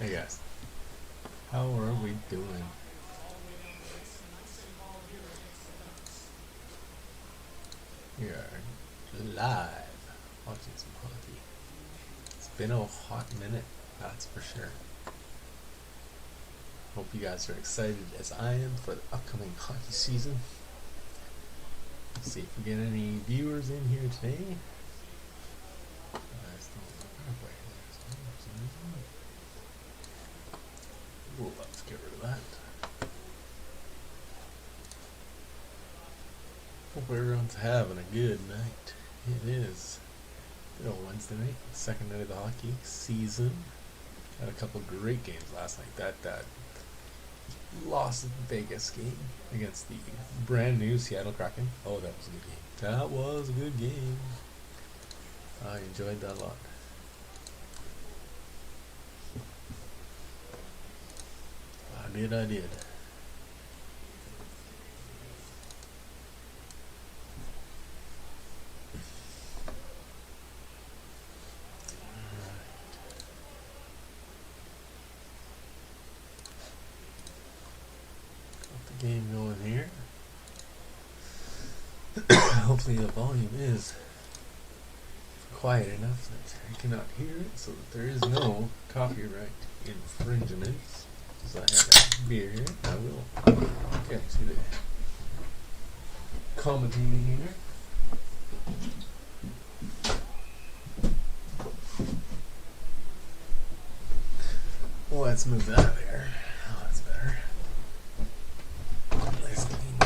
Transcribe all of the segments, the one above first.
Hey guys, how are we doing? We are live watching some hockey. It's been a hot minute, that's for sure. Hope you guys are excited as I am for the upcoming hockey season. Let's see if we get any viewers in here today. Ooh, let's get rid of that. Hope everyone's having a good night. It is good old Wednesday night, second night of the hockey season. Had a couple great games last night. That lost Vegas game against the brand new Seattle Kraken. Oh, that was a good game. That was a good game. I enjoyed that a lot. I did. Got the game going here. Hopefully the volume is quiet enough that I cannot hear it, so that there is no copyright infringements. So I have a beer here. I will. Okay, see the commentating here. Well, let's move that there. Oh, that's better. Nice clean,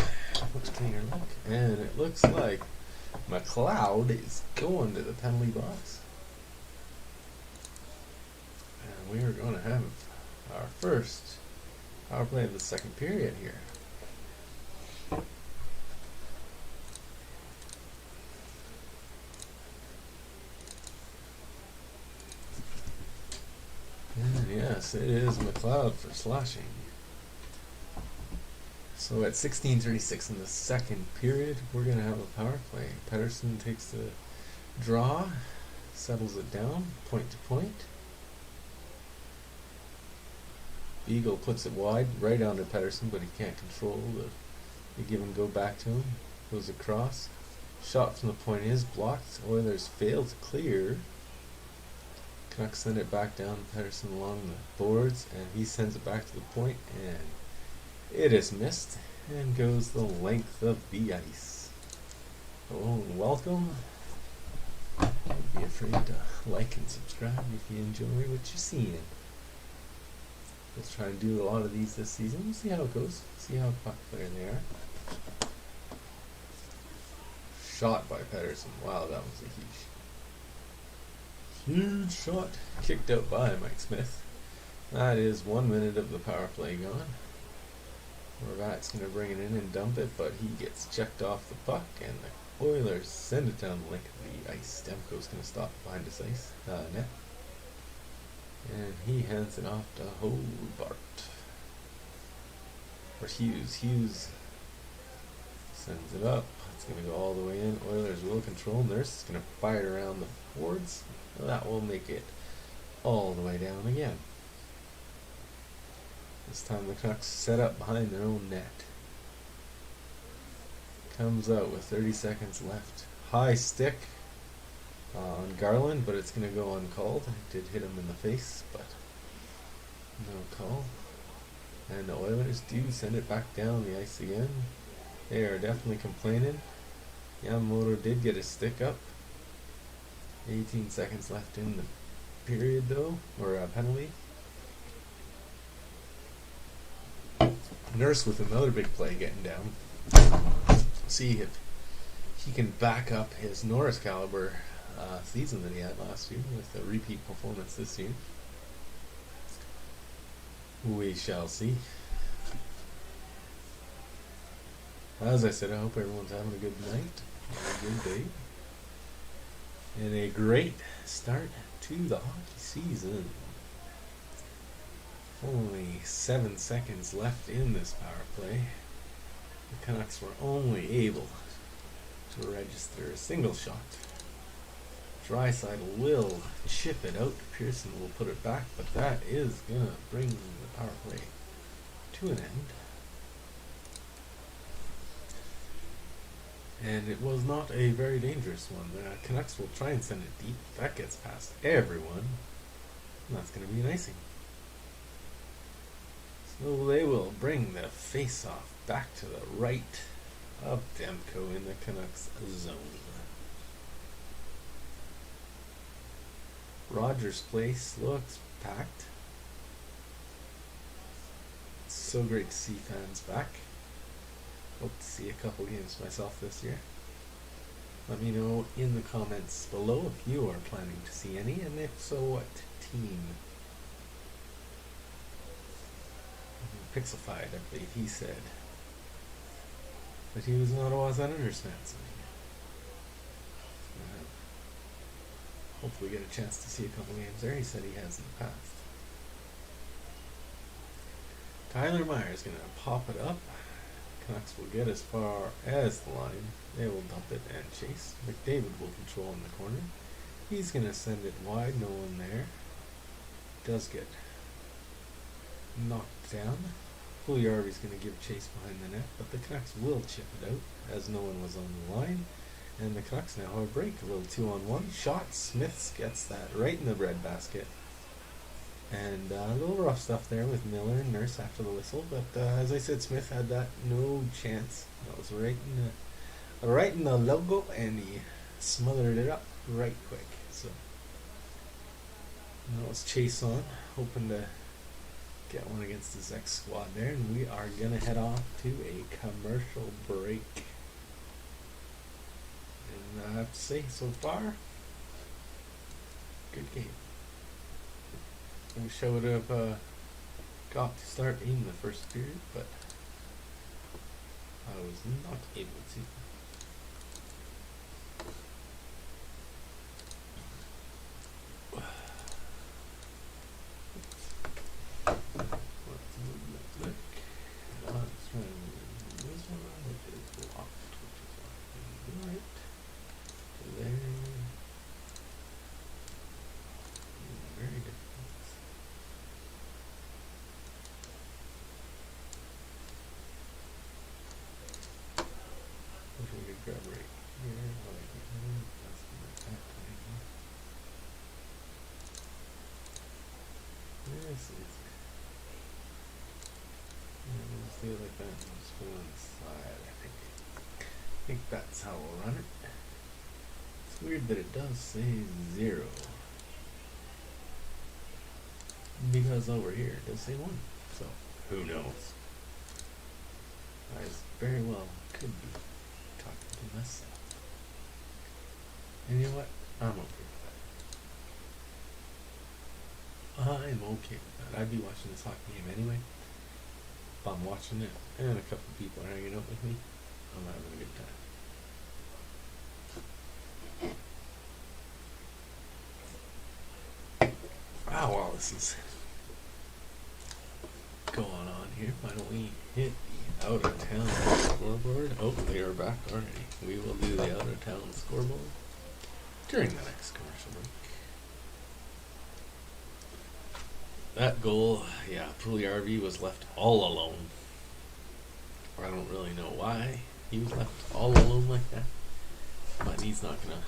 much cleaner look. And it looks like McLeod is going to the penalty box. And we are going to have our first power play of the second period here. And yes, it is McLeod for slashing. So at 16:36 in the second period, we're going to have a power play. Pedersen takes the draw, settles it down, point to point. Beagle puts it wide, right onto Pedersen, but he can't control the give and go back to him. Goes across. Shot from the point is blocked. Oilers fail to clear. Canucks send it back down to Pedersen along the boards, and he sends it back to the point, and it is missed and goes the length of the ice. Hello and welcome. Don't be afraid to like and subscribe if you enjoy what you're seeing. Let's try and do a lot of these this season. We'll see how it goes. See how popular they are. Shot by Pedersen. Wow, that was a huge shot. Kicked out by Mike Smith. That is 1 minute of the power play gone. Horvat's going to bring it in and dump it, but he gets checked off the puck, and the Oilers send it down the length of the ice. Stemko's going to stop behind his net. And he hands it off to Hobart. Or Hughes. Hughes sends it up. It's going to go all the way in. Oilers will control. Nurse is going to fire it around the boards. That will make it all the way down again. This time the Canucks set up behind their own net. Comes out with 30 seconds left. High stick on Garland, but it's going to go uncalled. It did hit him in the face, but no call. And the Oilers do send it back down the ice again. They are definitely complaining. Yamamoto did get a stick up. 18 seconds left in the period though, or a penalty. Nurse with another big play getting down. See if he can back up his Norris caliber season that he had last year with a repeat performance this year. We shall see. As I said, I hope everyone's having a good night, a good day, and a great start to the hockey season. Only 7 seconds left in this power play. The Canucks were only able to register a single shot. Drysdale will chip it out. Pearson will put it back, but that is going to bring the power play to an end. And it was not a very dangerous one. The Canucks will try and send it deep. That gets past everyone. And that's going to be an icing. So they will bring the face-off back to the right of Demko in the Canucks zone. Rogers Place looks packed. It's so great to see fans back. Hope to see a couple games myself this year. Let me know in the comments below if you are planning to see any, and if so, what team. Pixelfied, I believe he said that he was an Ottawa Senators fan. So hopefully get a chance to see a couple games there. He said he has in the past. Tyler Meyer is going to pop it up. Canucks will get as far as the line. They will dump it and chase. McDavid will control in the corner. He's going to send it wide. No one there. Does get knocked down. Puljujärvi's going to give chase behind the net, but the Canucks will chip it out as no one was on the line. And the Canucks now have a break. A little 2-on-1 shot. Smith gets that right in the breadbasket. And a little rough stuff there with Miller and Nurse after the whistle. But as I said, Smith had that no chance. That was right in the logo, and he smothered it up right quick. So now it's chase on, hoping to get one against his ex-squad there. And we are going to head off to a commercial break. And I have to say, so far, good game. I wish I would have got to start in the first period, but I was not able to. Feel like that was full inside, I think that's how we'll run it. It's weird that it does say 0. Because over here it does say 1. So who knows? I very well could be talking to myself. And you know what? I'm okay with that. I'm okay with that. I'd be watching this hockey game anyway. If I'm watching it and a couple of people are hanging out with me, I'm having a good time. Ah, while this is going on here, why don't we hit the out of town scoreboard? Oh, they are back already. We will do the out of town scoreboard during the next commercial break. That goal, yeah, Puljujärvi was left all alone. I don't really know why he was left all alone like that, but he's not gonna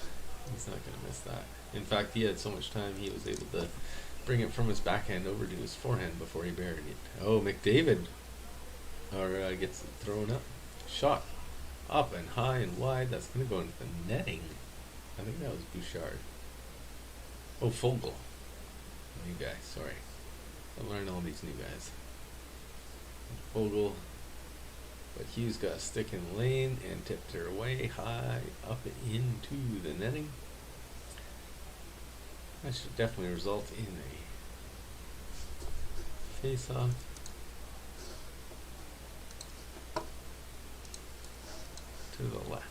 miss that. In fact, he had so much time he was able to bring it from his backhand over to his forehand before he buried it. Oh, McDavid gets it thrown up, shot up and high and wide. That's gonna go into the netting. I think that was Bouchard. Oh, Fogel, new guy. Sorry. I learned all these new guys. Fogel, but Hughes got a stick in the lane and tipped her way high up into the netting. That should definitely result in a face-off. To the left.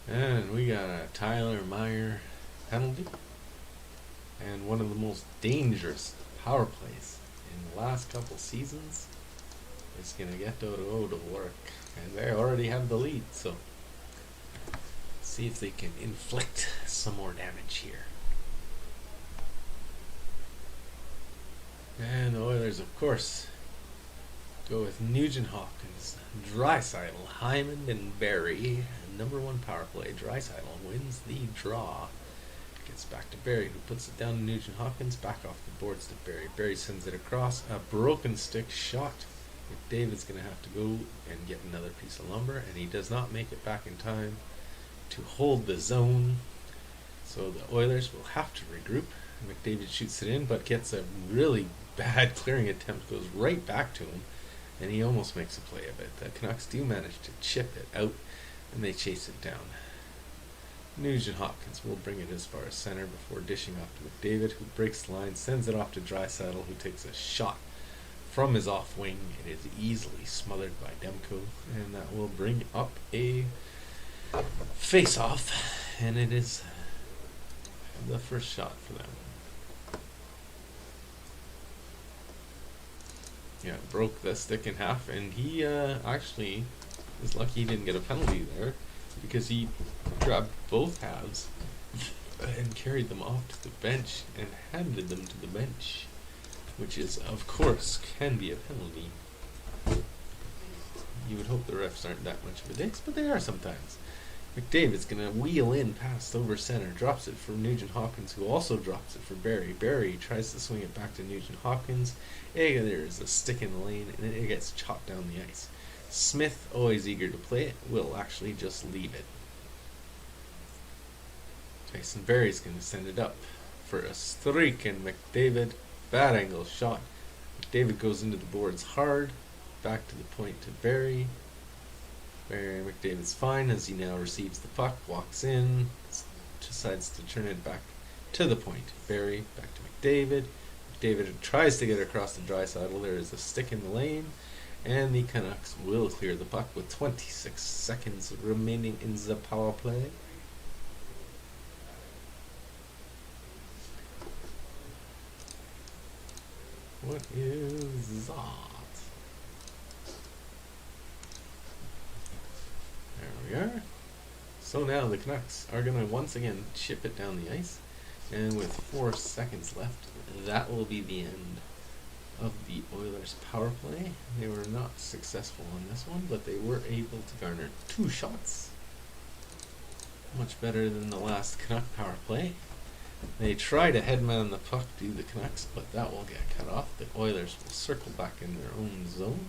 And we got a Tyler Meyer penalty. And one of the most dangerous power plays in the last couple seasons is going to get Dodo to work. And they already have the lead, so see if they can inflict some more damage here. And the Oilers, of course, go with Nugent Hopkins, Draisaitl, Hyman, and Barry. Number one power play. Draisaitl wins the draw. Gets back to Barry, who puts it down to Nugent Hopkins. Back off the boards to Barry. Barry sends it across. A broken stick shot. McDavid's going to have to go and get another piece of lumber, and he does not make it back in time to hold the zone. So the Oilers will have to regroup. McDavid shoots it in, but gets a really bad clearing attempt. Goes right back to him, and he almost makes a play of it. The Canucks do manage to chip it out, and they chase it down. Nugent Hopkins will bring it as far as center before dishing off to McDavid, who breaks the line, sends it off to Draisaitl, who takes a shot from his off wing. It is easily smothered by Demko, and that will bring up a face-off, and it is the first shot for them. Yeah, broke the stick in half, and he actually is lucky he didn't get a penalty there, because he grabbed both halves and carried them off to the bench and handed them to the bench, which is, of course, can be a penalty. You would hope the refs aren't that much of a dicks, but they are sometimes. McDavid's going to wheel in past over center, drops it for Nugent Hopkins, who also drops it for Barry. Barry tries to swing it back to Nugent Hopkins. There is a stick in the lane, and it gets chopped down the ice. Smith, always eager to play it, will actually just leave it. Tyson Barry's going to send it up for a streak, and McDavid, bad angle shot. McDavid goes into the boards hard, back to the point to Barry. Barry McDavid's fine as he now receives the puck, walks in, decides to turn it back to the point. Barry back to McDavid. McDavid tries to get across the Draisaitl. There is a stick in the lane, and the Canucks will clear the puck with 26 seconds remaining in the power play. What is that? There we are. So now the Canucks are going to once again chip it down the ice, and with 4 seconds left, that will be the end of the Oilers' power play. They were not successful on this one, but they were able to garner 2 shots. Much better than the last Canuck power play. They try to headman the puck to the Canucks, but that will get cut off. The Oilers will circle back in their own zone.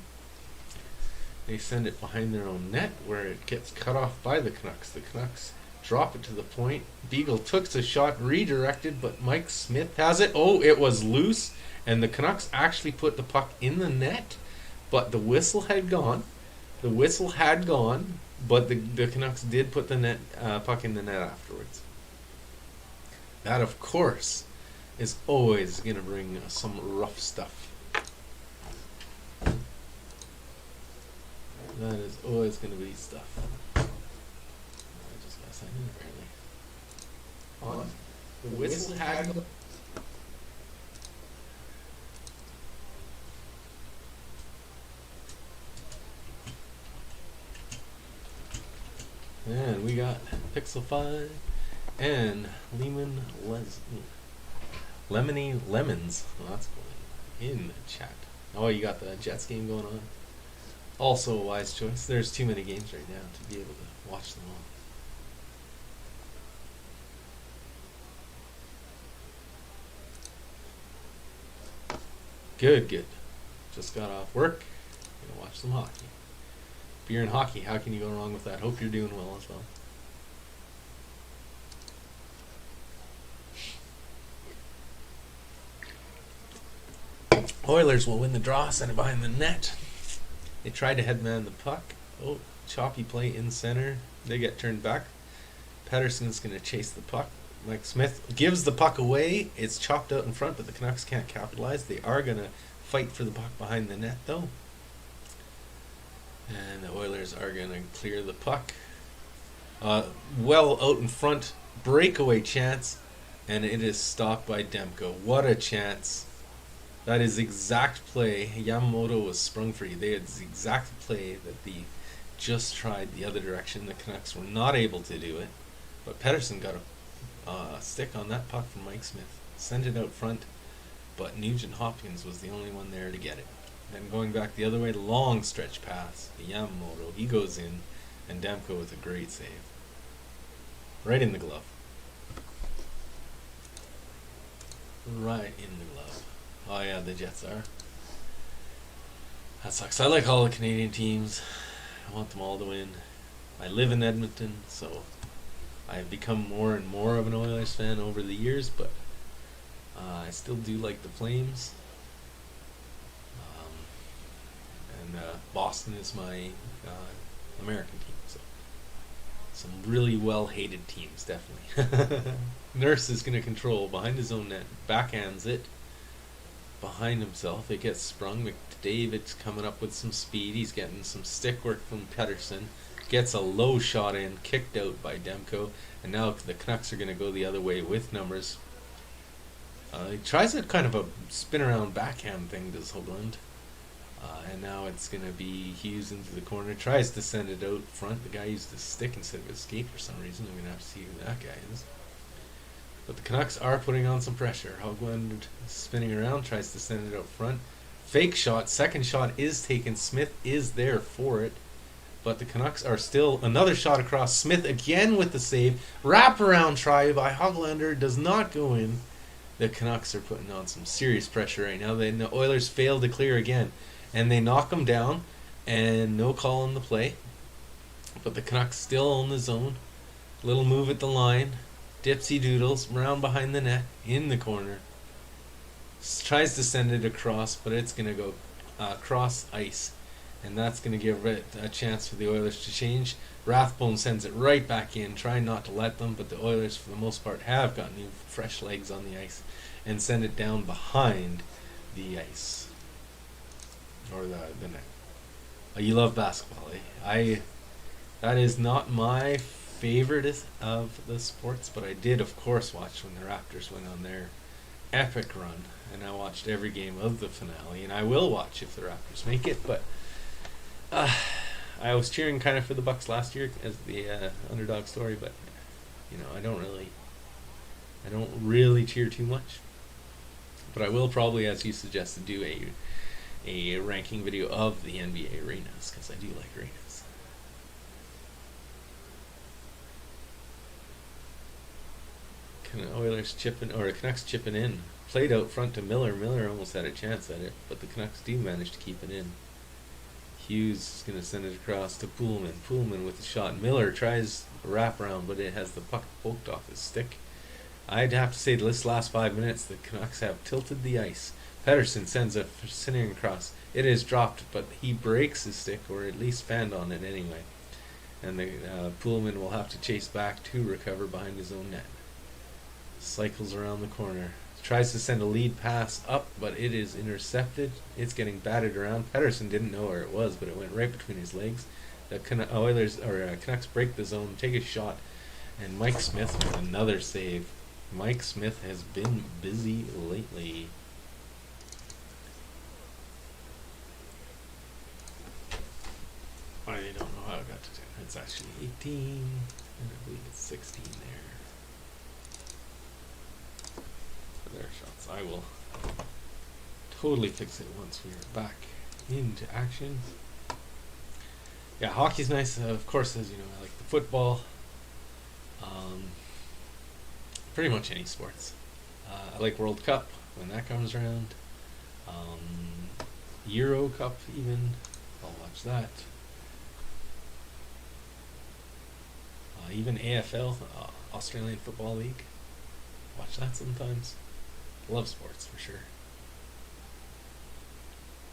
They send it behind their own net, where it gets cut off by the Canucks. The Canucks drop it to the point. Beagle took the shot, redirected, but Mike Smith has it. Oh, it was loose, and the Canucks actually put the puck in the net, but the whistle had gone. The whistle had gone, but the Canucks did put the puck in the net afterwards. That, of course, is always going to bring some rough stuff. That is always going to be stuff. I just got signed in apparently. On. The whistle had gone. And we got Pixel 5 and Lemony Lemons. Well, that's cool. In the chat. Oh, you got the Jets game going on. Also a wise choice. There's too many games right now to be able to watch them all. Good. Just got off work. Gonna watch some hockey. Beer and hockey, how can you go wrong with that? Hope you're doing well as well. Oilers will win the draw, send it behind the net. They tried to headman the puck. Oh, choppy play in center. They get turned back. Pettersson's going to chase the puck. Mike Smith gives the puck away. It's chopped out in front, but the Canucks can't capitalize. They are going to fight for the puck behind the net, though. And the Oilers are going to clear the puck. Well out in front. Breakaway chance. and it is stopped by Demko. What a chance. That is exact play. Yamamoto was sprung free. They had the exact play that the just tried the other direction. The Canucks were not able to do it, but Pettersson got a stick on that puck from Mike Smith. Sent it out front, but Nugent Hopkins was the only one there to get it. Then going back the other way, long stretch pass to Yamamoto. He goes in, and Demko with a great save. Right in the glove. Right in the glove. Oh yeah, the Jets are. That sucks. I like all the Canadian teams. I want them all to win. I live in Edmonton, so I've become more and more of an Oilers fan over the years, but I still do like the Flames. And Boston is my American team, so some really well-hated teams, definitely. Nurse is going to control behind his own net, backhands it behind himself. It gets sprung. McDavid's coming up with some speed. He's getting some stick work from Pettersson. Gets a low shot in, kicked out by Demko, and now the Canucks are going to go the other way with numbers. He tries a kind of a spin-around backhand thing, does Hoagland. And now it's going to be Hughes into the corner. Tries to send it out front. The guy used a stick instead of a skate for some reason. I'm going to have to see who that guy is. But the Canucks are putting on some pressure. Hoagland spinning around, tries to send it out front. Fake shot. Second shot is taken. Smith is there for it. But the Canucks are still another shot across. Smith again with the save. Wraparound try by Hoglander does not go in. The Canucks are putting on some serious pressure right now. The Oilers fail to clear again. And they knock him down, and no call on the play. But the Canucks still own the zone. Little move at the line. Dipsy doodles around behind the net, in the corner. Tries to send it across, but it's going to go cross ice. And that's going to give it a chance for the Oilers to change. Rathbone sends it right back in, trying not to let them, but the Oilers, for the most part, have got new fresh legs on the ice and send it down behind the ice. Or the net. You love basketball, eh? That is not my favorite of the sports, but I did, of course, watch when the Raptors went on their epic run, and I watched every game of the finale, and I will watch if the Raptors make it, but I was cheering kind of for the Bucks last year as the underdog story, but I don't really cheer too much. But I will probably, as you suggested, do a ranking video of the NBA arenas, because I do like arenas. Oilers chipping, or Canucks chipping in. Played out front to Miller. Miller almost had a chance at it, but the Canucks do manage to keep it in. Hughes is going to send it across to Pullman. Pullman with the shot. Miller tries a wraparound, but it has the puck poked off his stick. I'd have to say this last 5 minutes, the Canucks have tilted the ice. Pettersson sends a sending across. It is dropped, but he breaks his stick, or at least fanned on it anyway. And the Pullman will have to chase back to recover behind his own net. Cycles around the corner. Tries to send a lead pass up, but it is intercepted. It's getting batted around. Pettersson didn't know where it was, but it went right between his legs. The Canucks break the zone, take a shot, and Mike Smith with another save. Mike Smith has been busy lately. I don't know how I got to 10. It's actually 18, and I believe it's 16 there. For their shots. I will totally fix it once we are back into action. Yeah, hockey's nice. Of course, as you know, I like the football. Pretty much any sports. I like World Cup when that comes around. Euro Cup even. I'll watch that. Even AFL, Australian Football League. Watch that sometimes. Love sports for sure.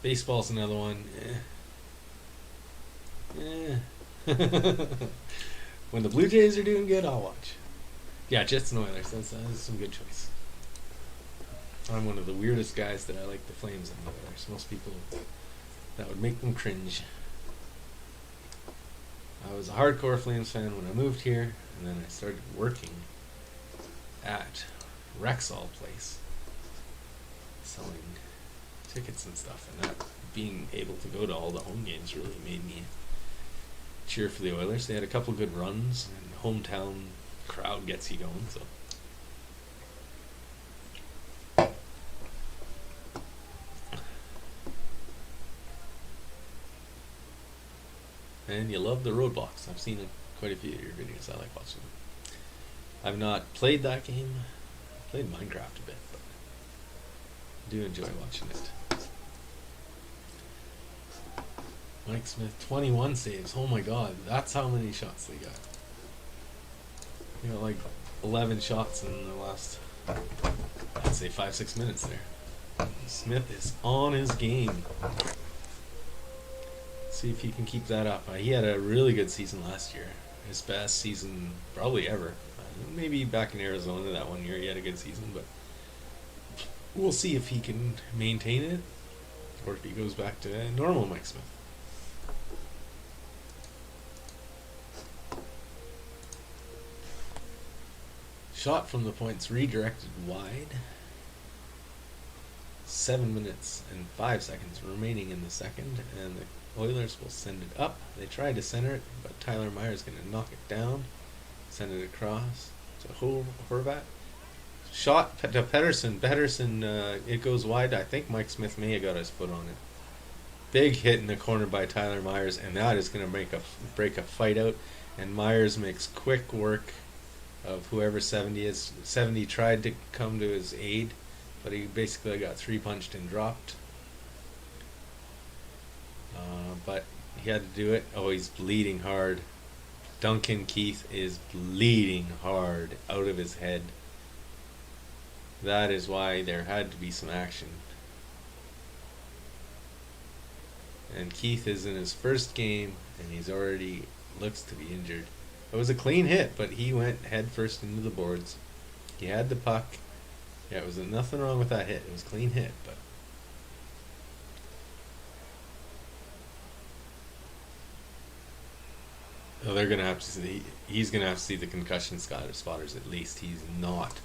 Baseball's another one. When the Blue Jays are doing good, I'll watch. Yeah, Jets and Oilers. That's some good choice. I'm one of the weirdest guys that I like the Flames and the Oilers. Most people, that would make them cringe. I was a hardcore Flames fan when I moved here, and then I started working at Rexall place, selling tickets and stuff, and not being able to go to all the home games really made me cheer for the Oilers. They had a couple good runs, and hometown crowd gets you going, so. And you love the roadblocks. I've seen quite a few of your videos. I like watching them. I've not played that game. I played Minecraft a bit, but I do enjoy watching it. Mike Smith, 21 saves. Oh my god, that's how many shots they got. You got like 11 shots in the last, I'd say 5-6 minutes there. Smith is on his game. See if he can keep that up. He had a really good season last year. His best season probably ever. Maybe back in Arizona that one year he had a good season, but we'll see if he can maintain it or if he goes back to normal Mike Smith. Shot from the points redirected wide. 7 minutes and 5 seconds remaining in the second, and the Oilers will send it up. They tried to center it, but Tyler Myers going to knock it down, send it across to Horvat. Shot to Pettersson. It goes wide. I think Mike Smith may have got his foot on it. Big hit in the corner by Tyler Myers, and that is going to break a fight out. And Myers makes quick work of whoever 70 is. 70 tried to come to his aid, but he basically got 3-punched and dropped. But he had to do it. Oh, he's bleeding hard. Duncan Keith is bleeding hard out of his head. That is why there had to be some action. And Keith is in his first game, and he's already looks to be injured. It was a clean hit, but he went head first into the boards. He had the puck. Yeah, it was nothing wrong with that hit. It was a clean hit, but they're gonna have to see. He's gonna have to see the concussion spotters at least. He's not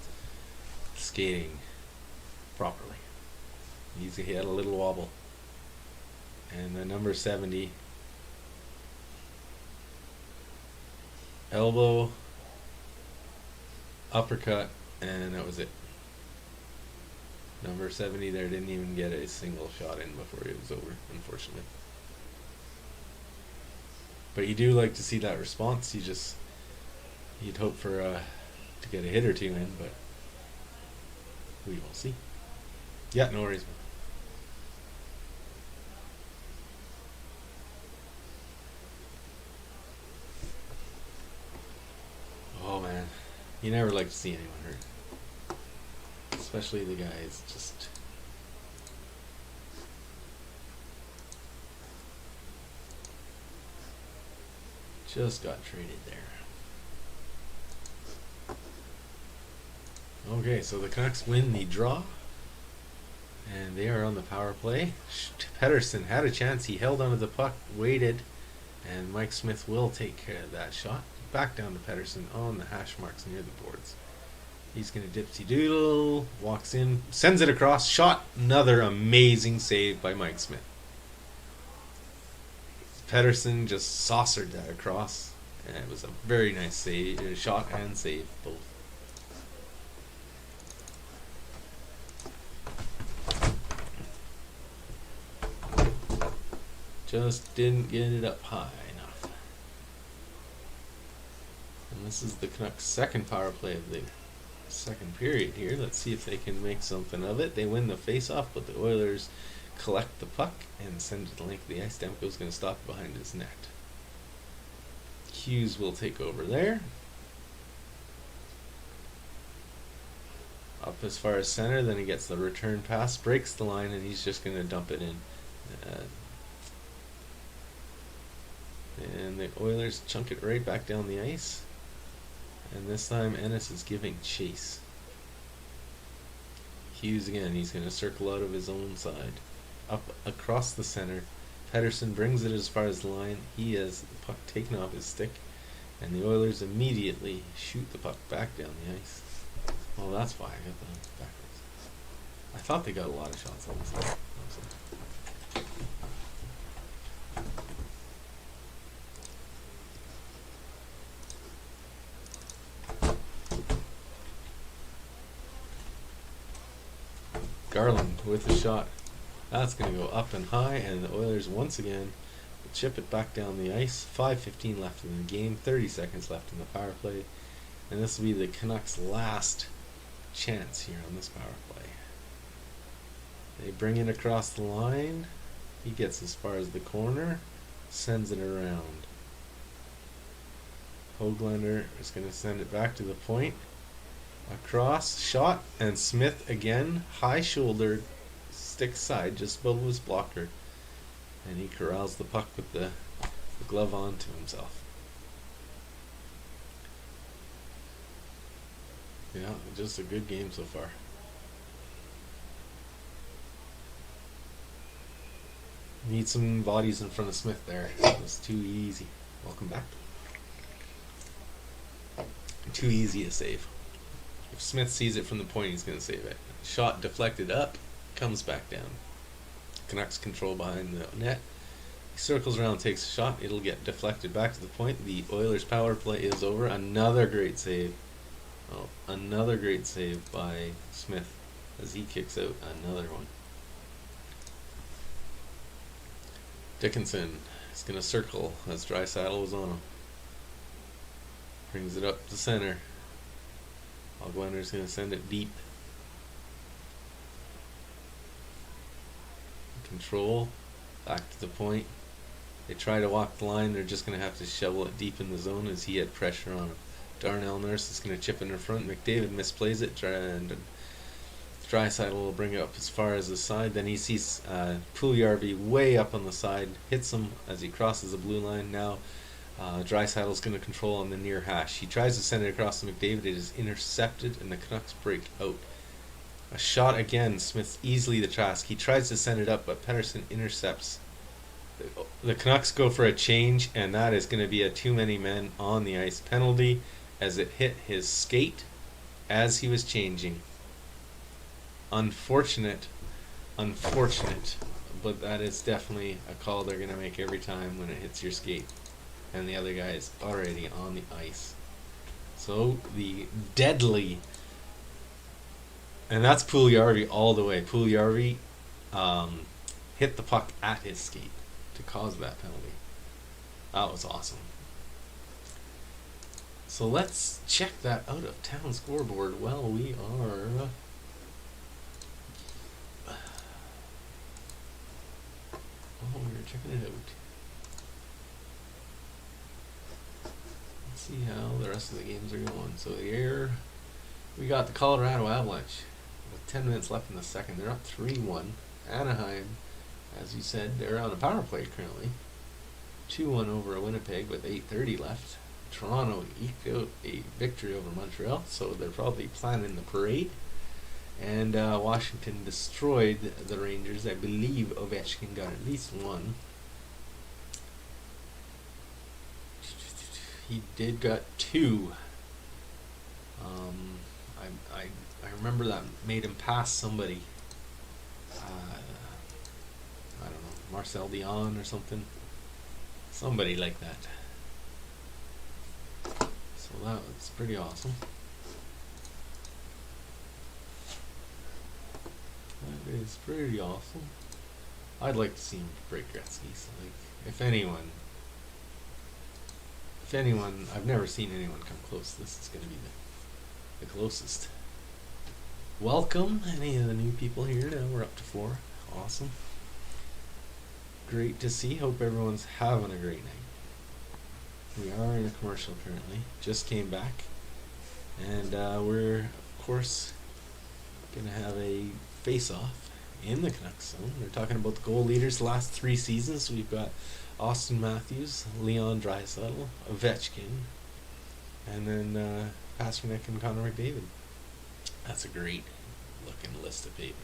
skating properly. He had a little wobble, and the number 70 elbow, uppercut, and that was it. Number 70 there didn't even get a single shot in before it was over, unfortunately. But you do like to see that response. You'd hope for to get a hit or two in, but we will see. Yeah, no worries, man. Oh man, you never like to see anyone hurt, especially the guys just got traded there. Okay, so the Canucks win the draw, and they are on the power play. Pettersson had a chance. He held onto the puck, waited, and Mike Smith will take care of that shot. Back down to Pettersson on the hash marks near the boards. He's going to dipsy doodle, walks in, sends it across, shot. Another amazing save by Mike Smith. Pettersson just saucered that across, and it was a very nice save, shot and save both. Just didn't get it up high enough. And this is the Canucks' second power play of the second period here. Let's see if they can make something of it. They win the face-off, but the Oilers collect the puck and send it the length of the ice. Demko's going to stop behind his net. Hughes will take over there. Up as far as center, then he gets the return pass, breaks the line, and he's just going to dump it in. And the Oilers chunk it right back down the ice. And this time Ennis is giving chase. Hughes again, he's going to circle out of his own side. Up across the center. Pettersson brings it as far as the line. He has the puck taken off his stick. And the Oilers immediately shoot the puck back down the ice. Well, that's why I got them backwards. I thought they got a lot of shots on this side. Garland with a shot. That's going to go up and high, and the Oilers once again will chip it back down the ice. 5:15 left in the game, 30 seconds left in the power play, and this will be the Canucks' last chance here on this power play. They bring it across the line. He gets as far as the corner, sends it around. Höglander is going to send it back to the point. Across, shot, and Smith again, high-shouldered, stick side, just above his blocker. And he corrals the puck with the glove on to himself. Yeah, just a good game so far. Need some bodies in front of Smith there. That was too easy. Welcome back. Too easy to save. If Smith sees it from the point, he's going to save it. Shot deflected up, comes back down. Canucks control behind the net. He circles around, takes a shot. It'll get deflected back to the point. The Oilers' power play is over. Another great save. Oh, another great save by Smith as he kicks out another one. Dickinson is going to circle as Draisaitl was on him. Brings it up to center. Höglander's going to send it deep. Control. Back to the point. They try to walk the line. They're just going to have to shovel it deep in the zone as he had pressure on him. Darnell Nurse is going to chip in the front. McDavid misplays it. And Draisaitl will bring it up as far as the side. Then he sees Puljujarvi way up on the side. Hits him as he crosses the blue line. Now Draisaitl's going to control on the near hash. He tries to send it across to McDavid. It is intercepted, and the Canucks break out. A shot again. Smith's easily the task. He tries to send it up, but Pettersson intercepts. The Canucks go for a change, and that is going to be a too many men on the ice penalty as it hit his skate as he was changing. Unfortunate, but that is definitely a call they're going to make every time when it hits your skate. And the other guy is already on the ice. So the deadly, and that's Puljujarvi all the way. Puljujarvi hit the puck at his skate to cause that penalty. That was awesome. So let's check that out of town scoreboard. Well, we are we're checking it out. Let's see how the rest of the games are going. So here we got the Colorado Avalanche with 10 minutes left in the second. They're up 3-1. Anaheim, as you said, they're on a power play currently. 2-1 over Winnipeg with 8:30 left. Toronto eked out a victory over Montreal, so they're probably planning the parade. And Washington destroyed the Rangers. I believe Ovechkin got at least one. He did got two. I remember that made him pass somebody. I don't know, Marcel Dion or something. Somebody like that. So that was pretty awesome. That is pretty awesome. I'd like to see him break Gretzky. So like, if anyone, I've never seen anyone come close. This is going to be the closest. Welcome, any of the new people here. Now we're up to 4. Awesome. Great to see. Hope everyone's having a great night. We are in a commercial currently. Just came back. And we're, of course, going to have a face-off in the Canucks zone. We're talking about the goal leaders the last 3 seasons. We've got Austin Matthews, Leon Draisaitl, Ovechkin, and then Pasternak and Connor McDavid. That's a great looking list of paper.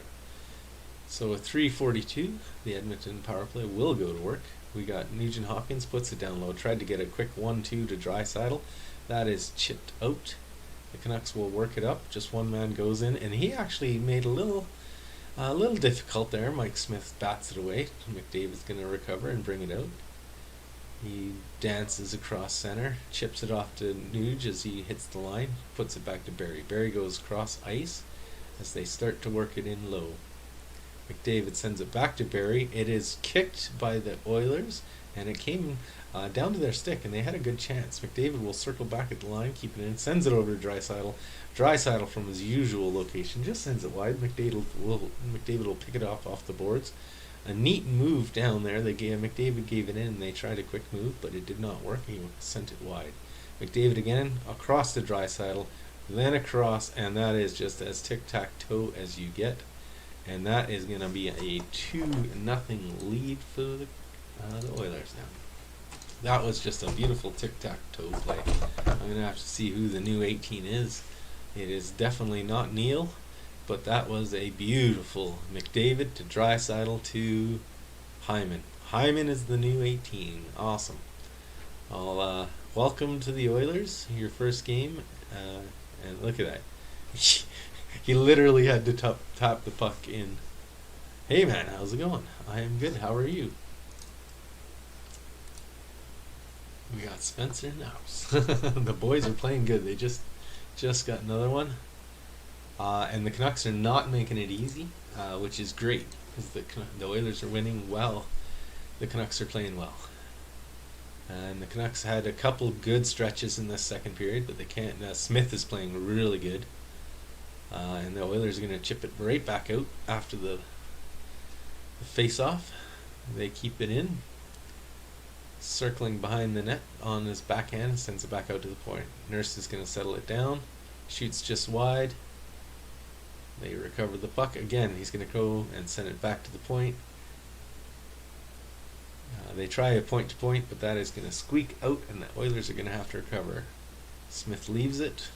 So at 3:42, the Edmonton power play will go to work. We got Nugent Hopkins puts it down low, tried to get a quick 1-2 to Draisaitl. That is chipped out. The Canucks will work it up. Just one man goes in, and he actually made a little difficult there. Mike Smith bats it away. McDavid's going to recover and bring it out. He dances across center, chips it off to Nuge as he hits the line, puts it back to Barrie. Barrie goes across ice as they start to work it in low. McDavid sends it back to Barrie. It is kicked by the Oilers, and it came down to their stick, and they had a good chance. McDavid will circle back at the line, keep it in, sends it over to Draisaitl. Draisaitl from his usual location just sends it wide. McDavid will pick it off the boards. A neat move down there. McDavid gave it in, and they tried a quick move, but it did not work. He sent it wide. McDavid again across to Draisaitl, then across, and that is just as tic-tac-toe as you get. And that is going to be a 2-0 lead for the Oilers now. That was just a beautiful tic-tac-toe play. I'm going to have to see who the new 18 is. It is definitely not Neil, but that was a beautiful McDavid to Draisaitl to Hyman. Hyman is the new 18. Awesome. Welcome to the Oilers, your first game. And look at that. He literally had to tap the puck in. Hey man, how's it going? I am good. How are you? We got Spencer in the house. The boys are playing good. They just got another one. And the Canucks are not making it easy, which is great because the Oilers are winning well. The Canucks are playing well. And the Canucks had a couple good stretches in this second period, but they can't. Smith is playing really good. And the Oilers are going to chip it right back out after the face-off. They keep it in. Circling behind the net on his backhand, sends it back out to the point. Nurse is going to settle it down. Shoots just wide. They recover the puck. Again, he's going to go and send it back to the point. They try a point-to-point, but that is going to squeak out, and the Oilers are going to have to recover. Smith leaves it.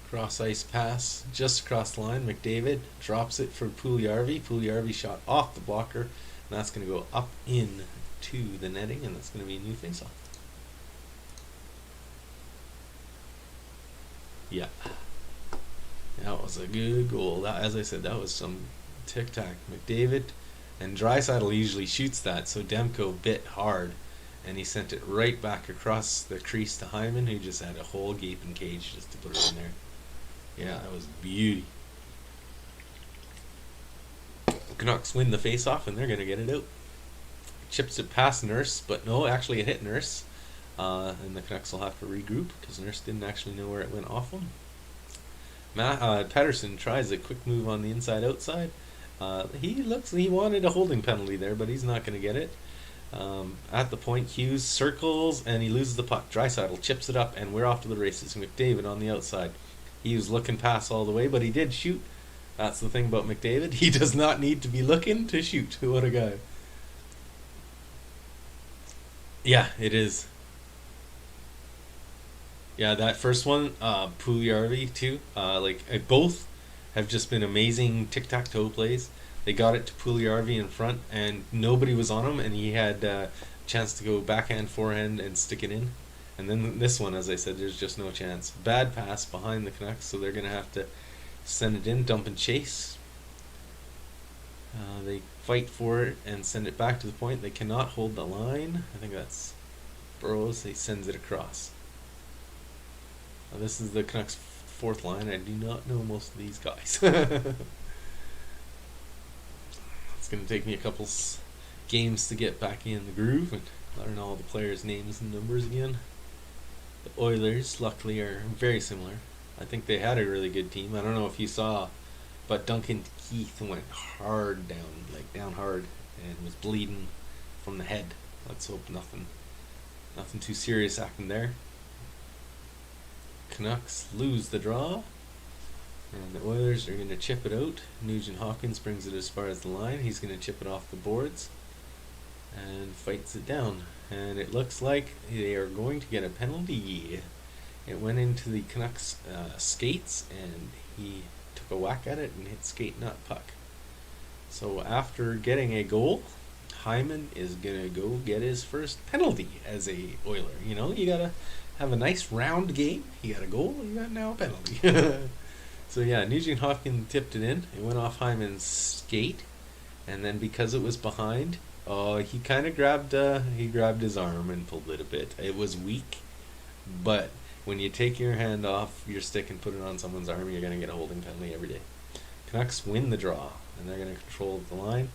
Cross-ice pass just across the line. McDavid drops it for Puljujarvi. Puljujarvi shot off the blocker, and that's going to go up in to the netting, and that's going to be a new face-off. Yeah. That was a good goal. As I said, that was some tic-tac. McDavid and Draisaitl usually shoots that, so Demko bit hard, and he sent it right back across the crease to Hyman, who just had a whole gaping cage just to put it in there. Yeah, that was beauty. Canucks win the face-off, and they're going to get it out. Chips it past Nurse, but no, actually it hit Nurse. And the Canucks will have to regroup because Nurse didn't actually know where it went off him. Pettersson tries a quick move on the inside-outside. He wanted a holding penalty there, but he's not going to get it. At the point, Hughes circles, and he loses the puck. Draisaitl chips it up, and we're off to the races. McDavid on the outside. He was looking past all the way, but he did shoot. That's the thing about McDavid. He does not need to be looking to shoot. What a guy. Yeah, it is. Yeah, that first one, Puljujarvi too. Both have just been amazing tic-tac-toe plays. They got it to Puljujarvi in front, and nobody was on him, and he had a chance to go backhand, forehand, and stick it in. And then this one, as I said, there's just no chance. Bad pass behind the Canucks, so they're going to have to send it in, dump and chase. They fight for it and send it back to the point. They cannot hold the line. I think that's Burrows. He sends it across. This is the Canucks' fourth line. I do not know most of these guys. It's going to take me a couple games to get back in the groove and learn all the players' names and numbers again. The Oilers, luckily, are very similar. I think they had a really good team. I don't know if you saw, but Duncan Keith went hard down hard, and was bleeding from the head. Let's hope nothing too serious happened there. Canucks lose the draw, and the Oilers are going to chip it out. Nugent Hopkins brings it as far as the line. He's going to chip it off the boards and fights it down. And it looks like they are going to get a penalty. It went into the Canucks' skates, and he took a whack at it and hit skate, not puck. So after getting a goal, Hyman is going to go get his first penalty as a Oiler. You know, you got to have a nice round game. He got a goal, he got now a penalty. So yeah, Nugent Hopkins tipped it in. It went off Hyman's skate, and then because it was behind, he kind of grabbed his arm and pulled it a bit. It was weak, but when you take your hand off your stick and put it on someone's arm, you're gonna get a holding penalty every day. Canucks win the draw, and they're gonna control the line.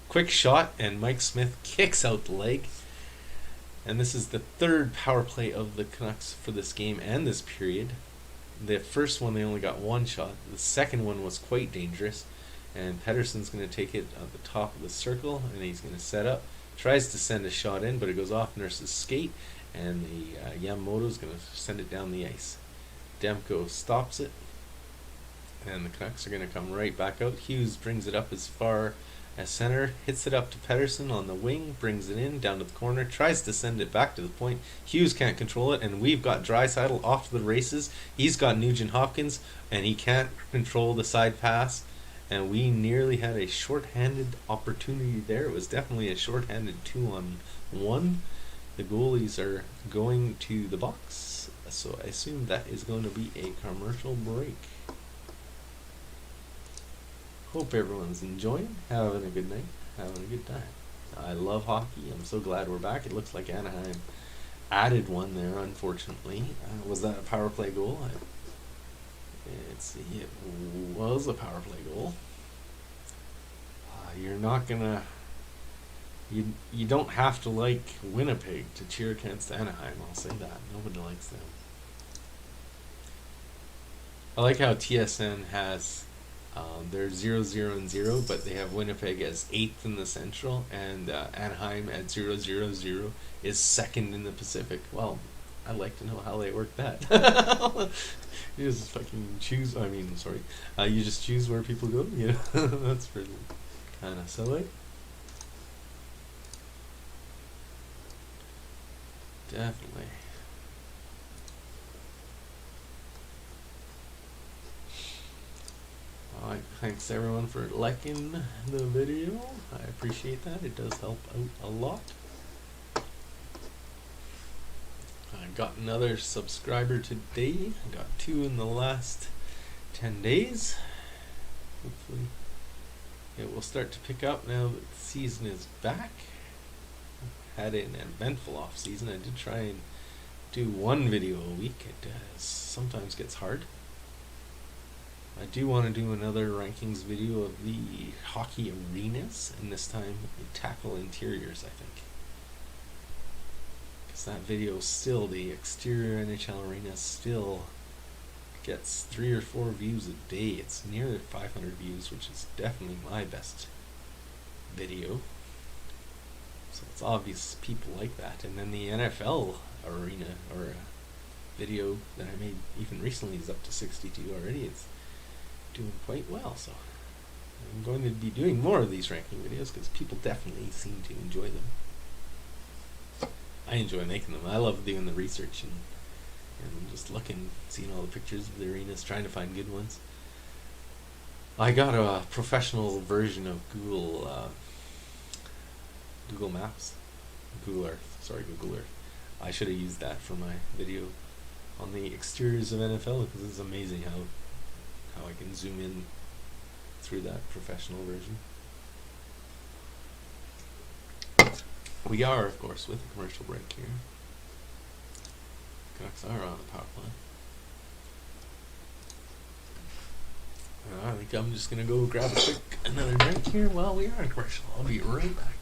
Quick shot, and Mike Smith kicks out the leg. And this is the third power play of the Canucks for this game and this period. The first one, they only got one shot. The second one was quite dangerous. And Pettersson's going to take it at the top of the circle, and he's going to set up. Tries to send a shot in, but it goes off Nurse's skate, and the Yamamoto's going to send it down the ice. Demko stops it, and the Canucks are going to come right back out. Hughes brings it up as far as center, hits it up to Pettersson on the wing, brings it in, down to the corner, tries to send it back to the point. Hughes can't control it, and we've got Draisaitl off to the races. He's got Nugent Hopkins, and he can't control the side pass, and we nearly had a shorthanded opportunity there. It was definitely a shorthanded 2-on-1. The goalies are going to the box, so I assume that is going to be a commercial break. Hope everyone's enjoying, having a good night, having a good time. I love hockey. I'm so glad we're back. It looks like Anaheim added one there, unfortunately. Was that a power play goal? Let's see. It was a power play goal. You're not gonna... You don't have to like Winnipeg to cheer against Anaheim. I'll say that. Nobody likes them. I like how TSN has... they're 0-0-0, but they have Winnipeg as 8th in the Central, and Anaheim at 0-0-0 is 2nd in the Pacific. Well, I'd like to know how they work that. You just fucking choose. You just choose where people go. You know, that's pretty kind of silly. Definitely. Thanks everyone for liking the video. I appreciate that. It does help out a lot. I got another subscriber today. I got 2 in the last 10 days. Hopefully it will start to pick up now that the season is back. Had an eventful off season. I did try and do 1 video a week. It sometimes gets hard. I do want to do another rankings video of the hockey arenas, and this time we tackle interiors, I think. Because that video still, the exterior NHL arena still gets 3 or 4 views a day. It's near 500 views, which is definitely my best video. So it's obvious people like that. And then the NFL arena, or video that I made even recently, is up to 62 already. It's doing quite well, so I'm going to be doing more of these ranking videos because people definitely seem to enjoy them. I enjoy making them. I love doing the research and just looking, seeing all the pictures of the arenas, trying to find good ones. I got a professional version of Google Maps, Google Earth. I should have used that for my video on the exteriors of NFL because it's amazing how I can zoom in through that professional version. We are, of course, with a commercial break here. Canucks are on the power play. I think I'm just going to go grab another drink here while we are in commercial. I'll be right back.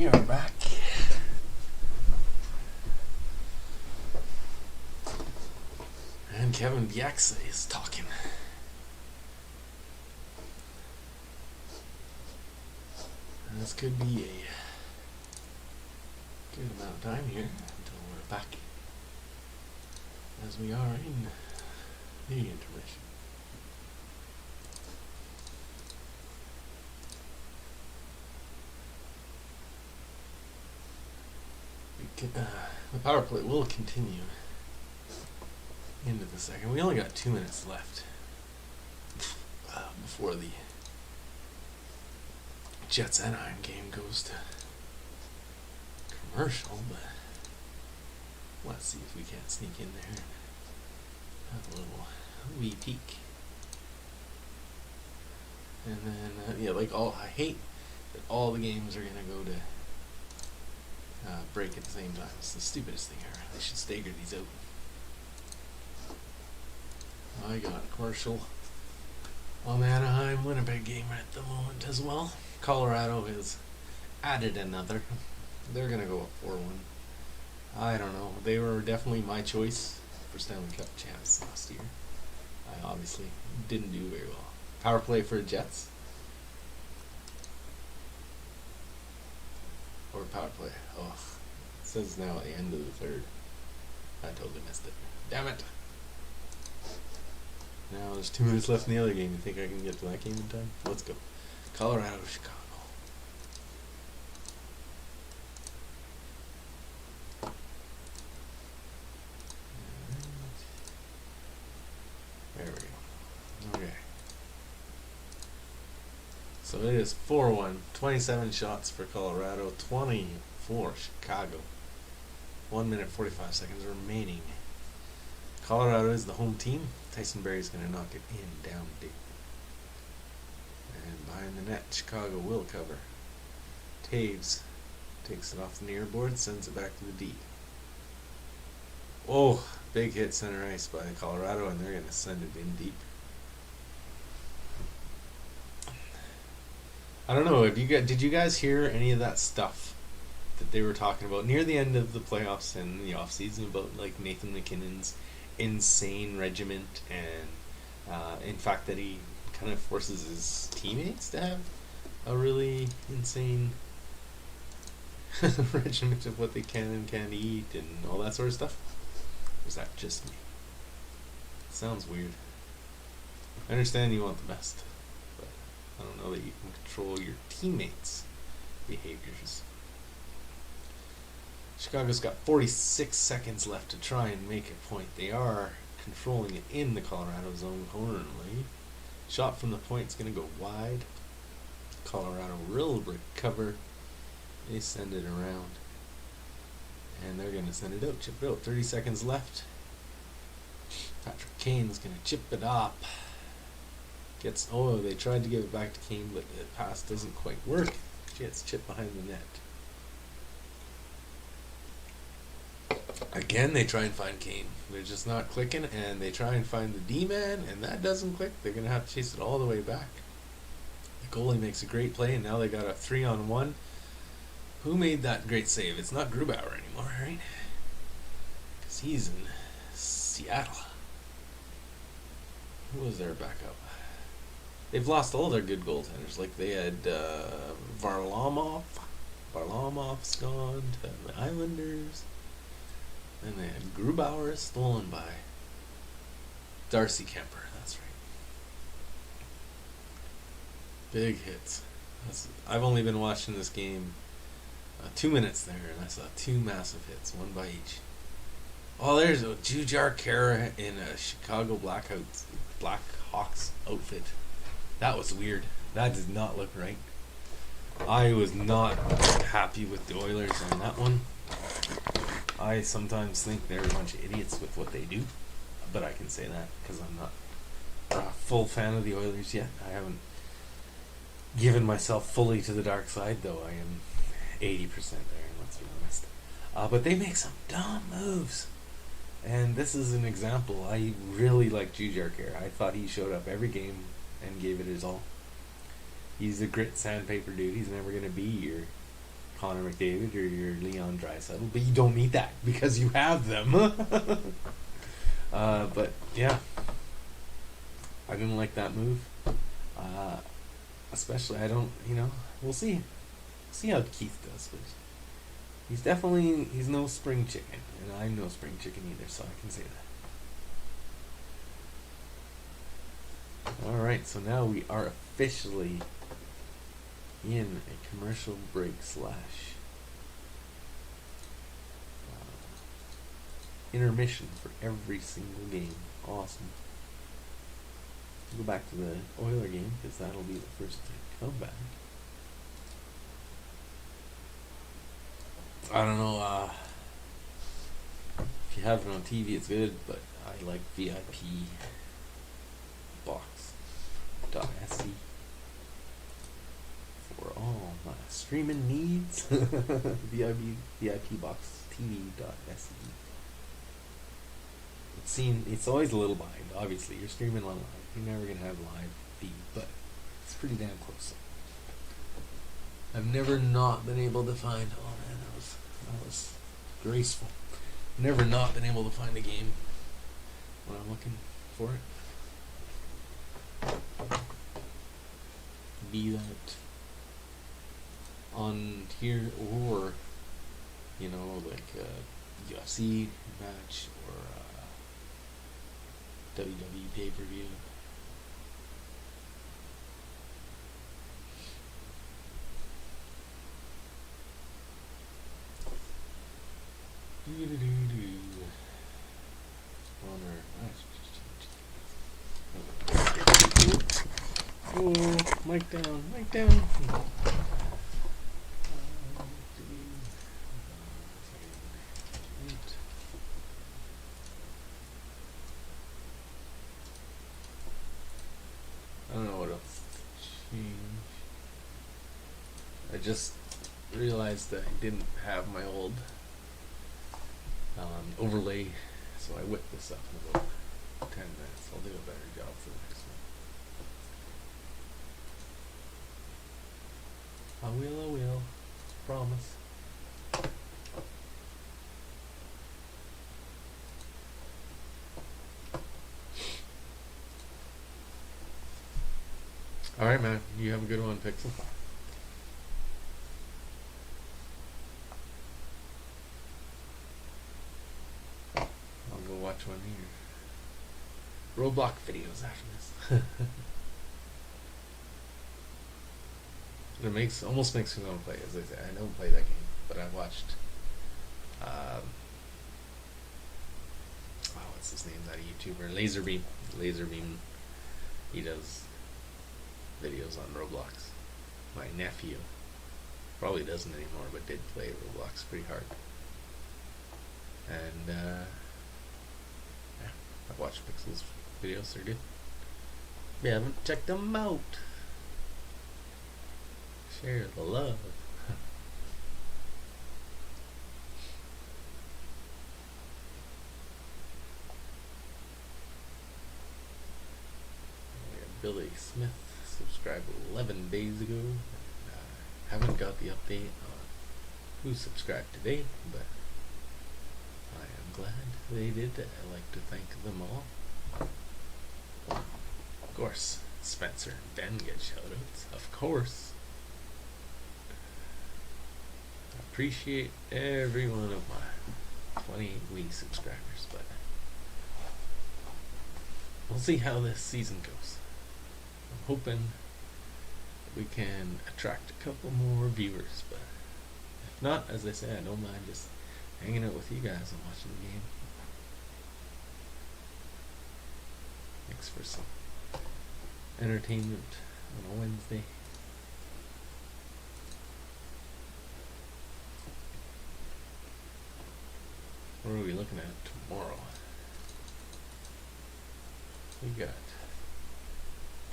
We are back. And Kevin Bieksa is talking. And this could be a good amount of time here until we're back, as we are in the intermission. The power play will continue into the second. We only got 2 minutes left before the Jets Anaheim game goes to commercial, but let's see if we can't sneak in there and have a little wee peek. And then I hate that all the games are gonna go to break at the same time. It's the stupidest thing ever. They should stagger these out. I got a commercial on the Anaheim Winnipeg game at the moment as well. Colorado has added another. They're gonna go up 4-1. I don't know. They were definitely my choice for Stanley Cup champs last year. I obviously didn't do very well. Power play for Jets. Or power play. Oh, it says now at the end of the third. I totally missed it. Damn it. Now there's 2 minutes left in the other game. You think I can get to that game in time? Let's go. Colorado, Chicago. There we go. Okay. So it is 4-1. 27 shots for Colorado, 20 for Chicago. 1 minute 45 seconds remaining. Colorado is the home team. Tyson Berry's going to knock it in down deep. And behind the net, Chicago will cover. Taves takes it off the near board, sends it back to the D. Oh, big hit center ice by Colorado, and they're going to send it in deep. I don't know. Did you guys hear any of that stuff that they were talking about near the end of the playoffs and the offseason about like Nathan McKinnon's insane regiment and in fact that he kind of forces his teammates to have a really insane regiment of what they can and can't eat and all that sort of stuff? Or is that just me? Sounds weird. I understand you want the best, but I don't know that you can control your teammates' behaviors. Chicago's got 46 seconds left to try and make a point. They are controlling it in the Colorado zone currently. Shot from the point is going to go wide. Colorado will recover. They send it around. And they're going to send it out. Chip it out. 30 seconds left. Patrick Kane's going to chip it up. They tried to give it back to Kane, but the pass doesn't quite work. Gets chipped behind the net. Again, they try and find Kane. They're just not clicking, and they try and find the D-man, and that doesn't click. They're going to have to chase it all the way back. The goalie makes a great play, and now they got a 3-on-1. Who made that great save? It's not Grubauer anymore, right? Because he's in Seattle. Who was their backup? They've lost all their good goaltenders. Like they had Varlamov. Varlamov's gone to the Islanders. And they had Grubauer stolen by Darcy Kemper. That's right. Big hits. I've only been watching this game 2 minutes there, and I saw 2 massive hits, one by each. Oh, there's a Jujar Kara in a Chicago Blackhawks outfit. That was weird. That did not look right. I was not happy with the Oilers on that one. I sometimes think they're a bunch of idiots with what they do, but I can say that because I'm not a full fan of the Oilers yet. I haven't given myself fully to the dark side, though I am 80% there, let's be honest. But they make some dumb moves. And this is an example. I really like Jujar Kara. I thought he showed up every game and gave it his all. He's a grit sandpaper dude. He's never going to be your Connor McDavid or your Leon Draisaitl, but you don't need that because you have them. But yeah, I didn't like that move. Especially, I don't, we'll see how Keith does, but he's no spring chicken, and I'm no spring chicken either, so I can say that. Alright, so now we are officially in a commercial break slash intermission for every single game. Awesome. Go back to the Oiler game because that'll be the first comeback. I don't know if you have it on TV, it's good, but I like VIP box.se for all my streaming needs. VIP box TV.se. It's always a little behind. Obviously, you're streaming on live. You're never gonna have live feed, but it's pretty damn close. I've never not been able to find. Oh man, that was graceful. Never not been able to find a game when I'm looking for it. Be that on here or like a UFC match or WWE pay-per-view. Oh, mic down, mic down. I don't know what else to change. I just realized that I didn't have my old overlay, so I whipped this up in about 10 minutes. I'll do a better job for the next one. I will. Promise. Alright, man. You have a good one, Pixel. I'll go watch one here. Roblox videos after this. It almost makes me want to play. As I say, I don't play that game, but I watched. What's his name? That YouTuber, Laserbeam. He does videos on Roblox. My nephew probably doesn't anymore, but did play Roblox pretty hard. And yeah, I've watched Pixel's videos. They're good. We haven't checked them out. Share the love. Billy Smith subscribed 11 days ago. Haven't got the update on who subscribed today, but I am glad they did. I like to thank them all. Of course, Spencer and Ben get shoutouts. Of course. I appreciate every one of my 28-week subscribers, but we'll see how this season goes. I'm hoping we can attract a couple more viewers, but if not, as I say, I don't mind just hanging out with you guys and watching the game. Thanks for some entertainment on a Wednesday. What are we looking at tomorrow? We got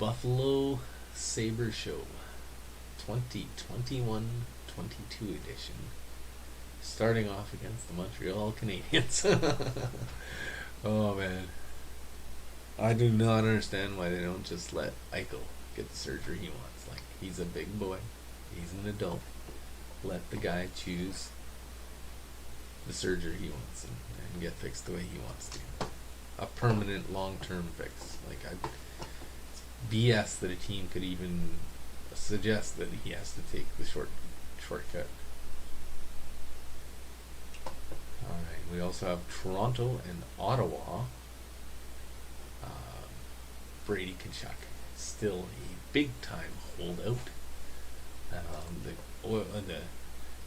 Buffalo Sabre Show 2021-22 edition, starting off against the Montreal Canadiens. Oh man, I do not understand why they don't just let Eichel get the surgery he wants. Like, he's a big boy, he's an adult, let the guy choose the surgery he wants and get fixed the way he wants to. A permanent long-term fix. Like, it's BS that a team could even suggest that he has to take the shortcut. Alright, we also have Toronto and Ottawa. Brady Tkachuk, still a big-time holdout. The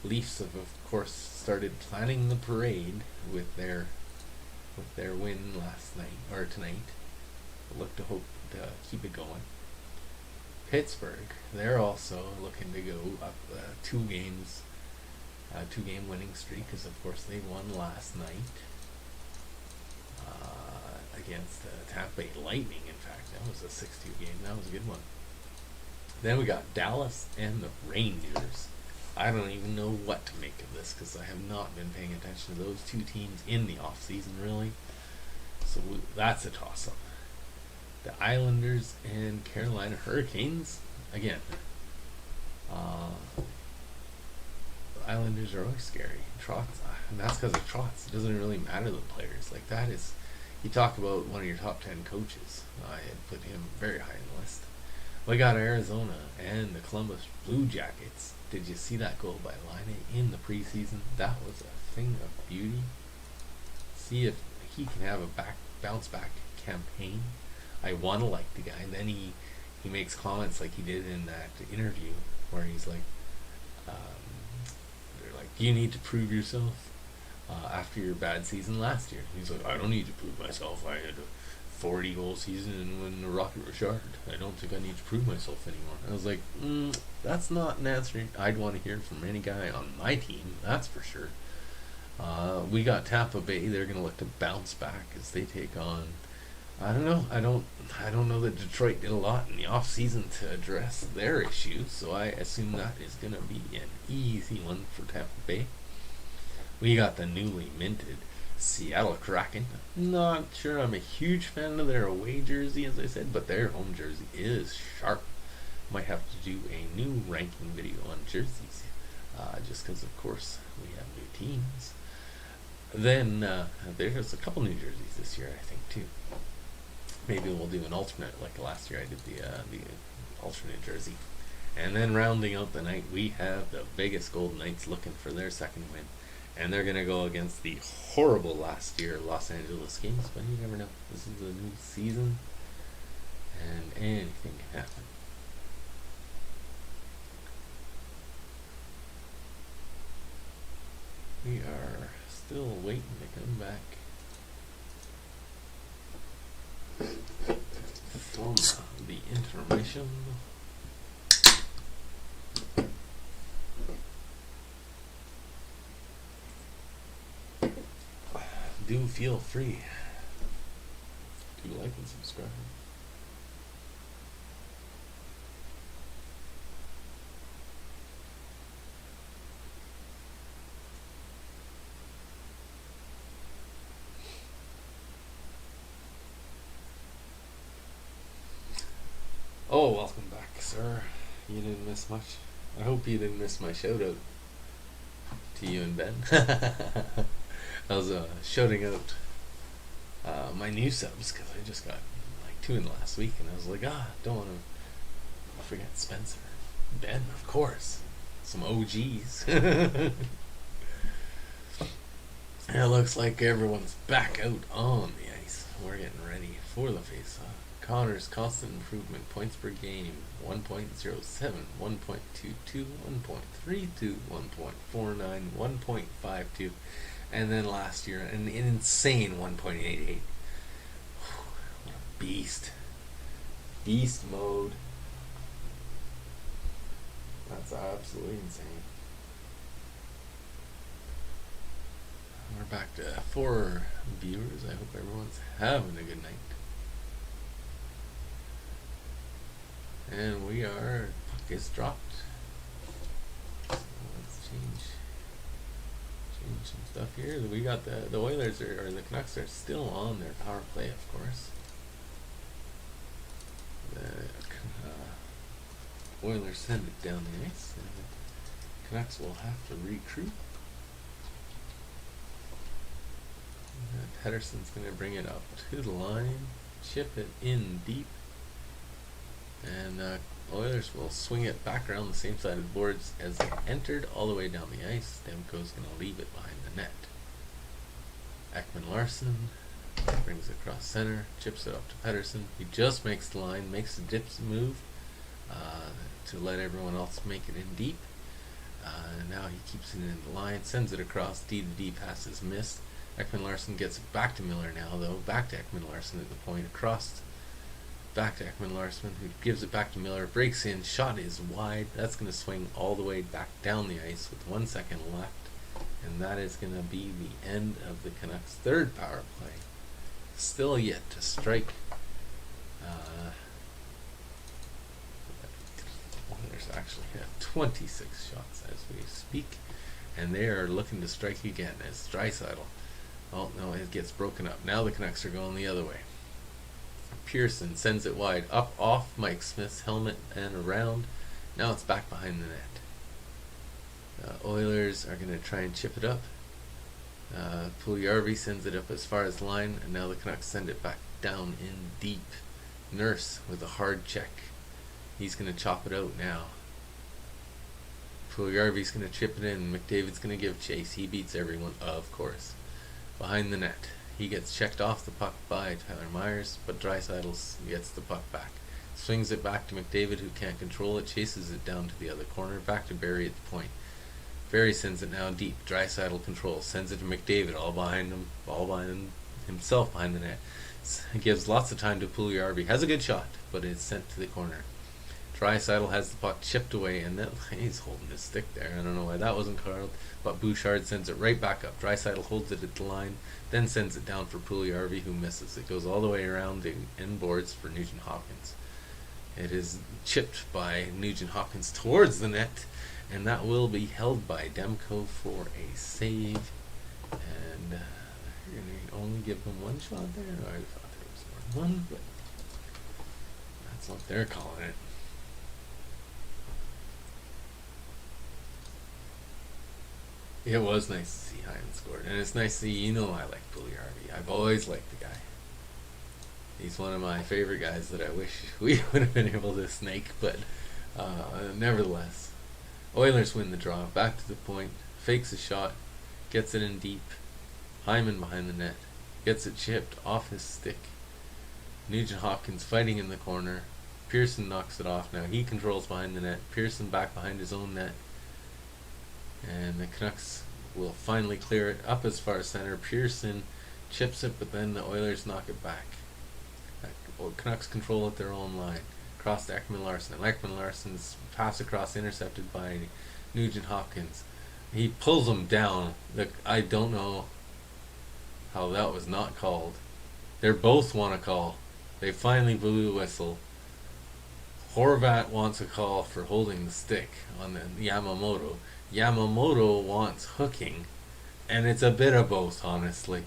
Leafs have, of course, started planning the parade with their win last night or tonight. Look to hope to keep it going. Pittsburgh, they're also looking to go up 2-game winning streak, because of course they won last night against Tampa Bay Lightning. In fact, that was a 6-2 game. That was a good one. Then we got Dallas and the Rangers. I don't even know what to make of this, because I have not been paying attention to those two teams in the off season, really. So that's a toss-up. The Islanders and Carolina Hurricanes. Again, the Islanders are always scary. Trotz, and that's because of Trotz. It doesn't really matter the players. Like, that is, you talk about one of your top 10 coaches. I had put him very high in the list. We got Arizona and the Columbus Blue Jackets. Did you see that goal by Laine in the preseason? That was a thing of beauty. See if he can have a bounce back campaign. I want to like the guy. And then he makes comments like he did in that interview where he's like, they're like, you need to prove yourself after your bad season last year. He's like, I don't need to prove myself. I had a 40-goal season when the Rocket Richard. I don't think I need to prove myself anymore. I was like, that's not an answer I'd want to hear from any guy on my team. That's for sure. We got Tampa Bay. They're going to look to bounce back as they take on. I don't know. I don't know that Detroit did a lot in the off season to address their issues, so I assume that is going to be an easy one for Tampa Bay. We got the newly minted Seattle Kraken. Not sure I'm a huge fan of their away jersey, as I said, but their home jersey is sharp. Might have to do a new ranking video on jerseys, just because, of course, we have new teams. Then there's a couple new jerseys this year, I think, too. Maybe we'll do an alternate, like last year I did the alternate jersey. And then rounding out the night, we have the Vegas Golden Knights looking for their second win. And they're going to go against the horrible last year Los Angeles Kings, but you never know. This is a new season, and anything can happen. We are still waiting to come back from the intermission. Do feel free to like and subscribe. Oh, welcome back, sir. You didn't miss much. I hope you didn't miss my shout out to you and Ben. I was shouting out my new subs, because I just got like 2 in the last week, and I was like, don't want to forget Spencer. Ben, of course. Some OGs. It looks like everyone's back out on the ice. We're getting ready for the face-off. Connor's constant improvement, points per game, 1.07, 1.22, 1.32, 1.49, 1.52. And then last year, an insane 1.88. What a beast. Beast mode. That's absolutely insane. We're back to 4 viewers. I hope everyone's having a good night. And we are, puck is dropped. So let's change some stuff here. We got the Oilers or the Canucks are still on their power play, of course. The Oilers send it down the ice. And Canucks will have to recruit. Pedersen's going to bring it up to the line, chip it in deep, and Oilers will swing it back around the same side of the boards as it entered all the way down the ice. Demko's going to leave it behind the net. Ekman-Larsson brings it across center, chips it up to Pedersen. He just makes the line, makes the dips move to let everyone else make it in deep. Now he keeps it in the line, sends it across. D to D passes missed. Ekman-Larsson gets it back to Miller now, though. Back to Ekman-Larsson at the point, across. Back to Ekman-Larsson, who gives it back to Miller. Breaks in, shot is wide. That's going to swing all the way back down the ice with 1 second left. And that is going to be the end of the Canucks' third power play. Still yet to strike. There's actually 26 shots as we speak. And they are looking to strike again as Draisaitl. Oh no, it gets broken up. Now the Canucks are going the other way. Pearson sends it wide, up off Mike Smith's helmet and around. Now it's back behind the net. Oilers are going to try and chip it up. Puljujarvi sends it up as far as the line, and now the Canucks send it back down in deep. Nurse with a hard check. He's going to chop it out now. Puljujarvi's going to chip it in. McDavid's going to give chase. He beats everyone, of course. Behind the net. He gets checked off the puck by Tyler Myers, but Draisaitl gets the puck back. Swings it back to McDavid, who can't control it, chases it down to the other corner, back to Barry at the point. Barry sends it now deep. Draisaitl controls, sends it to McDavid, all behind himself behind the net. Gives lots of time to Puljujarvi. Has a good shot, but it's sent to the corner. Draisaitl has the puck chipped away, and then he's holding his stick there. I don't know why that wasn't called, but Bouchard sends it right back up. Draisaitl holds it at the line, then sends it down for Puljujarvi, who misses. It goes all the way around the end boards for Nugent Hopkins. It is chipped by Nugent Hopkins towards the net, and that will be held by Demko for a save. And they're going to only give him one shot there. I thought there was more than one, but that's what they're calling it. It was nice to see Hyman scored, and it's nice to see, I like Puljujarvi. I've always liked the guy. He's one of my favorite guys that I wish we would have been able to snake, but nevertheless. Oilers win the draw, back to the point, fakes a shot, gets it in deep. Hyman behind the net, gets it chipped off his stick. Nugent Hopkins fighting in the corner. Pearson knocks it off now. He controls behind the net. Pearson back behind his own net. And the Canucks will finally clear it up as far as center. Pearson chips it, but then the Oilers knock it back. Canucks control at their own line. Across to Ekman-Larsson. And Ekman-Larsson's pass across intercepted by Nugent Hopkins. He pulls him down. I don't know how that was not called. They both want a call. They finally blew the whistle. Horvat wants a call for holding the stick on the Yamamoto. Yamamoto wants hooking, and it's a bit of both, honestly.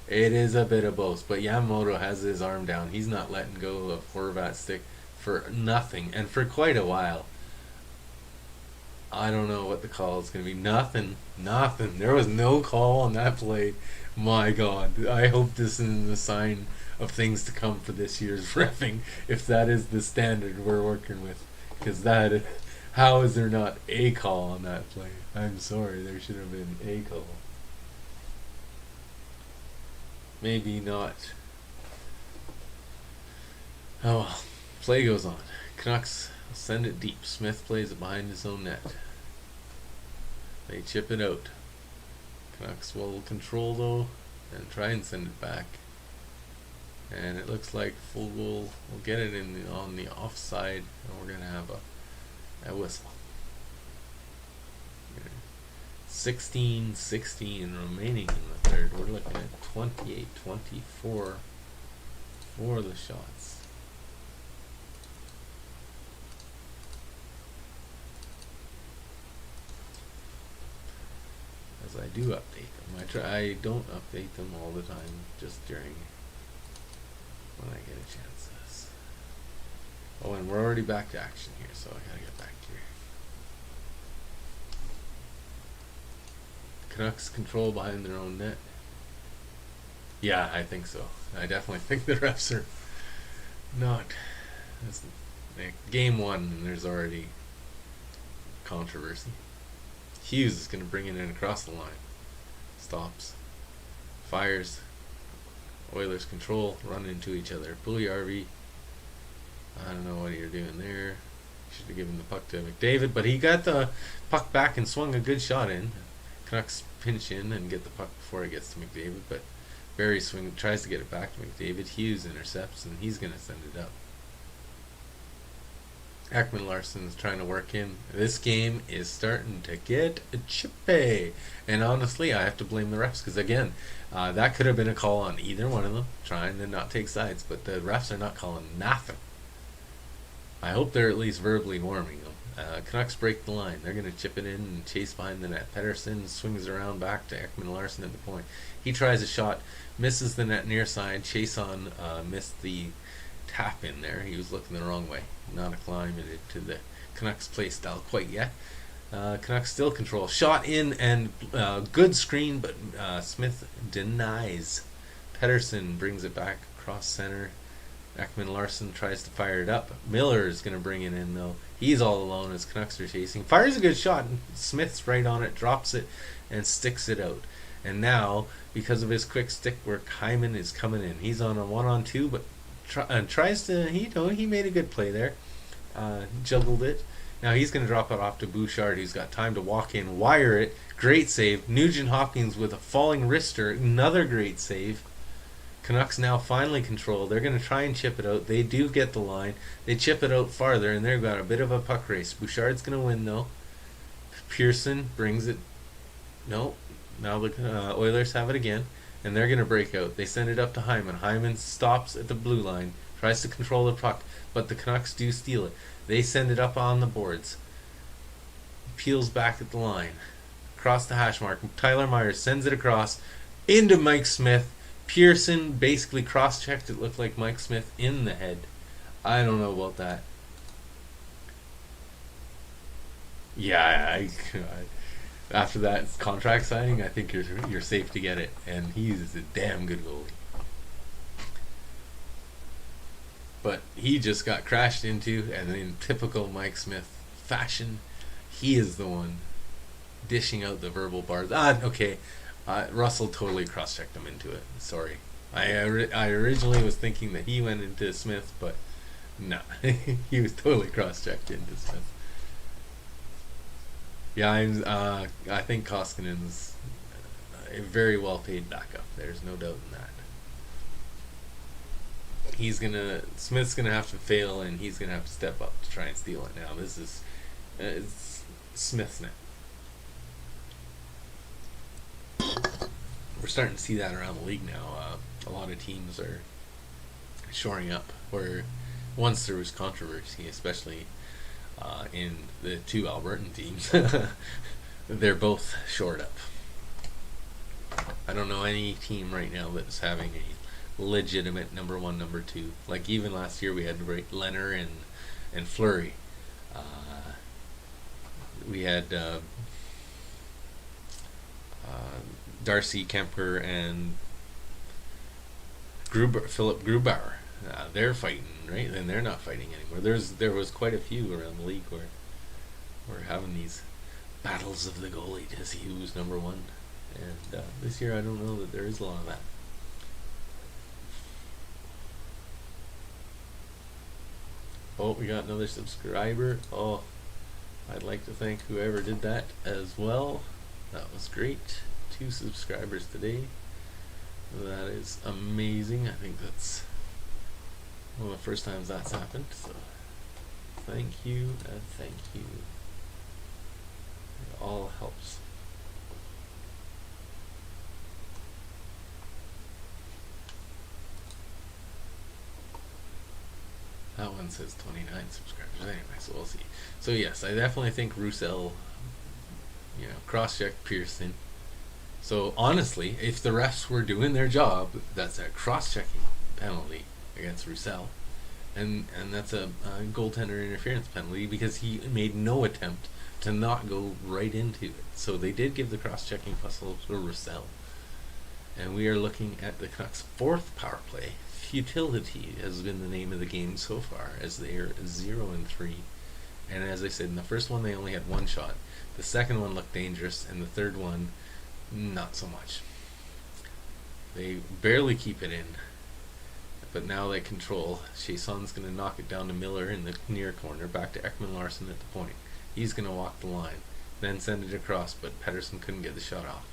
It is a bit of both, but Yamamoto has his arm down. He's not letting go of Horvat's stick for nothing, and for quite a while. I don't know what the call is going to be. Nothing. There was no call on that play. My God. I hope this is a sign of things to come for this year's reffing, if that is the standard we're working with. Because how is there not a call on that play? I'm sorry, there should have been a call. Maybe not. Oh well. Play goes on. Canucks send it deep. Smith plays it behind his own net. They chip it out. Canucks will control though and try and send it back. And it looks like Full will get it on the offside, and we're gonna have a whistle. 16-16 remaining in the third. We're looking at 28-24 for the shots. As I do update them. I don't update them all the time, just during when I get a chance. Oh, and we're already back to action here, so I gotta get back here. Canucks control behind their own net. Yeah, I think so. I definitely think the refs are not. Game one, and there's already controversy. Hughes is going to bring it in across the line. Stops. Fires. Oilers control. Run into each other. Puljujarvi. I don't know what you're doing there. Should have given the puck to McDavid, but he got the puck back and swung a good shot in. Canucks pinch in and get the puck before it gets to McDavid, but Barry tries to get it back to McDavid. Hughes intercepts, and he's going to send it up. Ekman Larsson's trying to work in. This game is starting to get chippy. And honestly, I have to blame the refs because, again, that could have been a call on either one of them, trying to not take sides, but the refs are not calling nothing. I hope they're at least verbally warming them. Canucks break the line. They're going to chip it in and chase behind the net. Pettersson swings around back to Ekman Larsson at the point. He tries a shot, misses the net near side. Chason missed the tap in there. He was looking the wrong way. Not acclimated to the Canucks play style quite yet. Canucks still control. Shot in and good screen, but Smith denies. Pettersson brings it back across center. Ekman Larsson tries to fire it up. Miller is going to bring it in, though. He's all alone as Canucks are chasing. Fires a good shot. Smith's right on it, drops it, and sticks it out. And now, because of his quick stick work, Hyman is coming in. He's on a 1-on-2, but tries to, he made a good play there. Juggled it. Now he's going to drop it off to Bouchard. He's got time to walk in, wire it. Great save. Nugent Hopkins with a falling wrister. Another great save. Canucks now finally control. They're going to try and chip it out. They do get the line. They chip it out farther, and they've got a bit of a puck race. Bouchard's going to win, though. Pearson brings it. No. Now the Oilers have it again, and they're going to break out. They send it up to Hyman. Hyman stops at the blue line, tries to control the puck, but the Canucks do steal it. They send it up on the boards. Peels back at the line. Across the hash mark. Tyler Myers sends it across into Mike Smith. Pearson basically cross-checked. It looked like Mike Smith in the head. I don't know about that. Yeah, after that contract signing, I think you're safe to get it. And he's a damn good goalie. But he just got crashed into, and in typical Mike Smith fashion, he is the one dishing out the verbal bars. Okay. Russell totally cross-checked him into it. Sorry. I originally was thinking that he went into Smith, but no. He was totally cross-checked into Smith. Yeah, I think Koskinen's a very well-paid backup. There's no doubt in that. Smith's gonna have to fail, and he's gonna have to step up to try and steal it now. This is it's Smith's net. We're starting to see that around the league now. A lot of teams are shoring up, where once there was controversy, especially in the two Albertan teams, they're both shored up. I don't know any team right now that's having a legitimate number one, number two. Like even last year we had Leonard and Fleury. We had Darcy Kemper and Philip Grubauer. They're fighting, right? And they're not fighting anymore. There was quite a few around the league where we're having these battles of the goalie to see who's number one. And this year I don't know that there is a lot of that. Oh, we got another subscriber. Oh, I'd like to thank whoever did that as well. That was great. 2 subscribers today. That is amazing. I think that's one of the first times that's happened. So thank you and thank you. It all helps. That one says 29 subscribers. Anyway, so we'll see. So yes, I definitely think Roussel, cross-checked Pearson. So honestly, if the refs were doing their job, that's a cross-checking penalty against Roussel, and that's a goaltender interference penalty because he made no attempt to not go right into it. So they did give the cross-checking puzzle to Russell. And we are looking at the Canucks' fourth power play. Futility has been the name of the game so far, as they are 0-3. And as I said, in the first one they only had one shot. The second one looked dangerous, and the third one, not so much. They barely keep it in, but now they control. Chiasson's going to knock it down to Miller in the near corner, back to Ekman-Larsson at the point. He's going to walk the line, then send it across, but Pettersson couldn't get the shot off.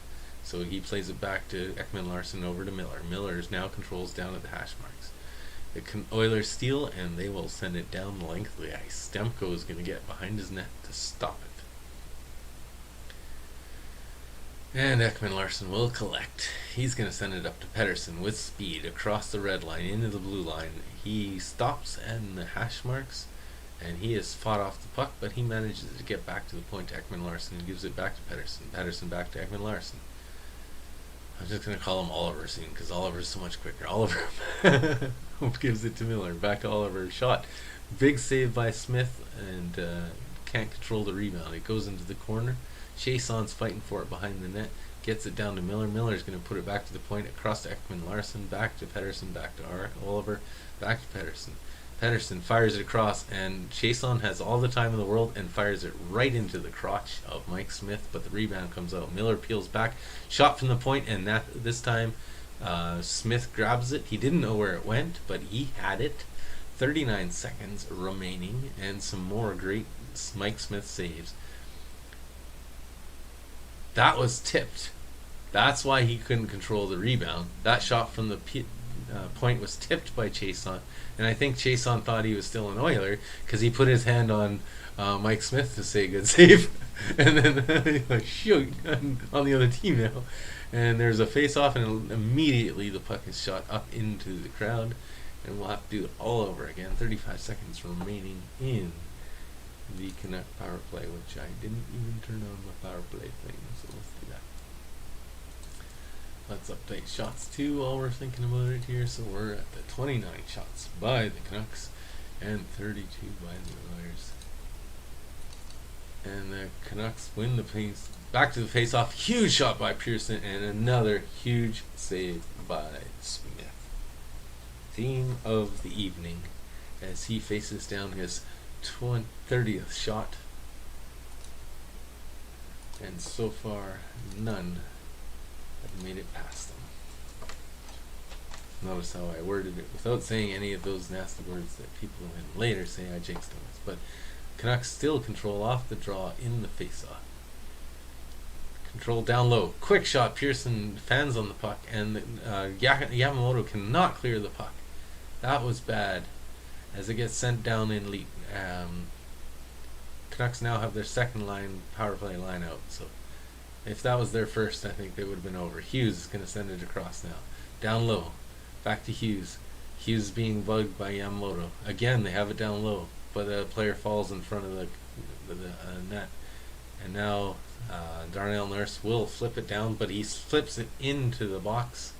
So he plays it back to Ekman-Larsson over to Miller. Miller's now controls down at the hash marks. The Oilers steal, and they will send it down the length of the ice. Stemko is going to get behind his net to stop it. And Ekman-Larsson will collect. He's going to send it up to Pettersson with speed across the red line into the blue line. He stops at the hash marks, and he has fought off the puck, but he manages to get back to the point to Ekman-Larsson and gives it back to Pettersson. Pettersson back to Ekman-Larsson. I'm just going to call him Oliver soon, because Oliver's so much quicker. Oliver gives it to Miller. Back to Oliver. Shot. Big save by Smith, and can't control the rebound. It goes into the corner. Chiasson's fighting for it behind the net. Gets it down to Miller. Miller's going to put it back to the point, across to Ekman-Larsson, back to Pettersson, back to Oliver, back to Pettersson. Pettersson fires it across, and Chiasson has all the time in the world and fires it right into the crotch of Mike Smith, but the rebound comes out. Miller peels back, shot from the point, and this time Smith grabs it. He didn't know where it went, but he had it. 39 seconds remaining, and some more great Mike Smith saves. That was tipped. That's why he couldn't control the rebound. That shot from the point was tipped by Chiasson, and I think Chiasson thought he was still an Oiler because he put his hand on Mike Smith to say good save, and then he's like, shoot, I'm on the other team now. And there's a face-off, and immediately the puck is shot up into the crowd, and we'll have to do it all over again. 35 seconds remaining in the Canuck power play, which I didn't even turn on the power play thing, so let's do that. Let's update shots too while we're thinking about it here. So we're at the 29 shots by the Canucks and 32 by the Oilers. And the Canucks win the face. Back to the face-off. Huge shot by Pearson, and another huge save by Smith. Theme of the evening as he faces down his 30th shot, and so far none have made it past them. Notice how I worded it without saying any of those nasty words that people will later say I jinxed them with. But Canucks still control off the draw in the face-off. Control down low, quick shot. Pearson fans on the puck, and Yamamoto cannot clear the puck. That was bad, as it gets sent down in lead. Canucks now have their second line power play line out, so if that was their first, I think they would have been over. Hughes is going to send it across now. Down low, back to Hughes. Hughes being bugged by Yamamoto. Again, they have it down low, but a player falls in front of the net. And now Darnell Nurse will flip it down, but he flips it into the box.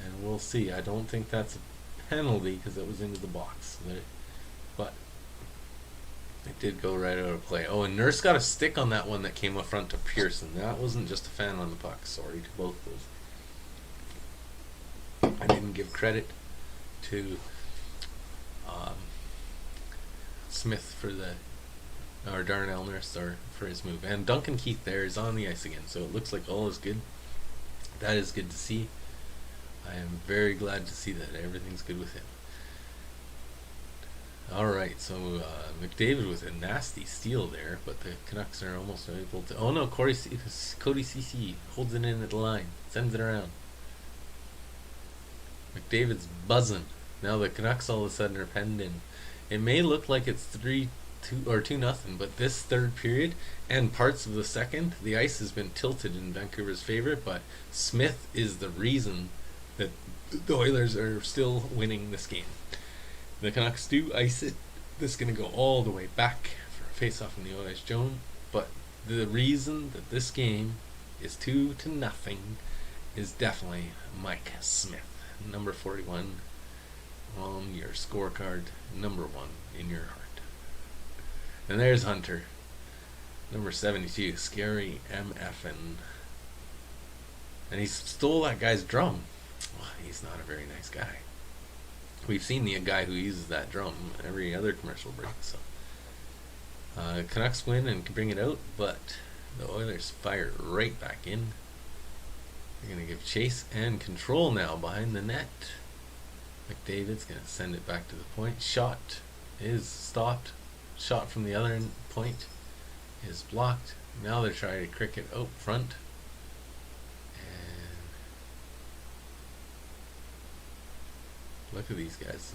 And we'll see. I don't think that's a penalty because it was into the box. But it did go right out of play. Oh, and Nurse got a stick on that one that came up front to Pearson. That wasn't just a fan on the puck. Sorry to both those. I didn't give credit to Smith or Darnell Nurse for his move. And Duncan Keith there is on the ice again, so it looks like all is good. That is good to see. I am very glad to see that everything's good with him. Alright, so McDavid with a nasty steal there, but the Canucks are almost able to... Oh no, Cody Ceci holds it in at the line, sends it around. McDavid's buzzing. Now the Canucks all of a sudden are penned in. It may look like it's 3-2 or 2-0, but this third period and parts of the second, the ice has been tilted in Vancouver's favor, but Smith is the reason that the Oilers are still winning this game. The Canucks do ice it. This is going to go all the way back for a face-off in the Oilers zone, but the reason that this game is 2-0 is definitely Mike Smith, number 41 on your scorecard, number 1 in your heart. And there's Hunter. Number 72, Scary MFN. And he stole that guy's drum. Well, he's not a very nice guy. We've seen the guy who uses that drum every other commercial break. So Canucks win and can bring it out, but the Oilers fire right back in. They're going to give chase and control now behind the net. McDavid's going to send it back to the point. Shot is stopped. Shot from the other point is blocked. Now they're trying to cricket out front. And look at these guys.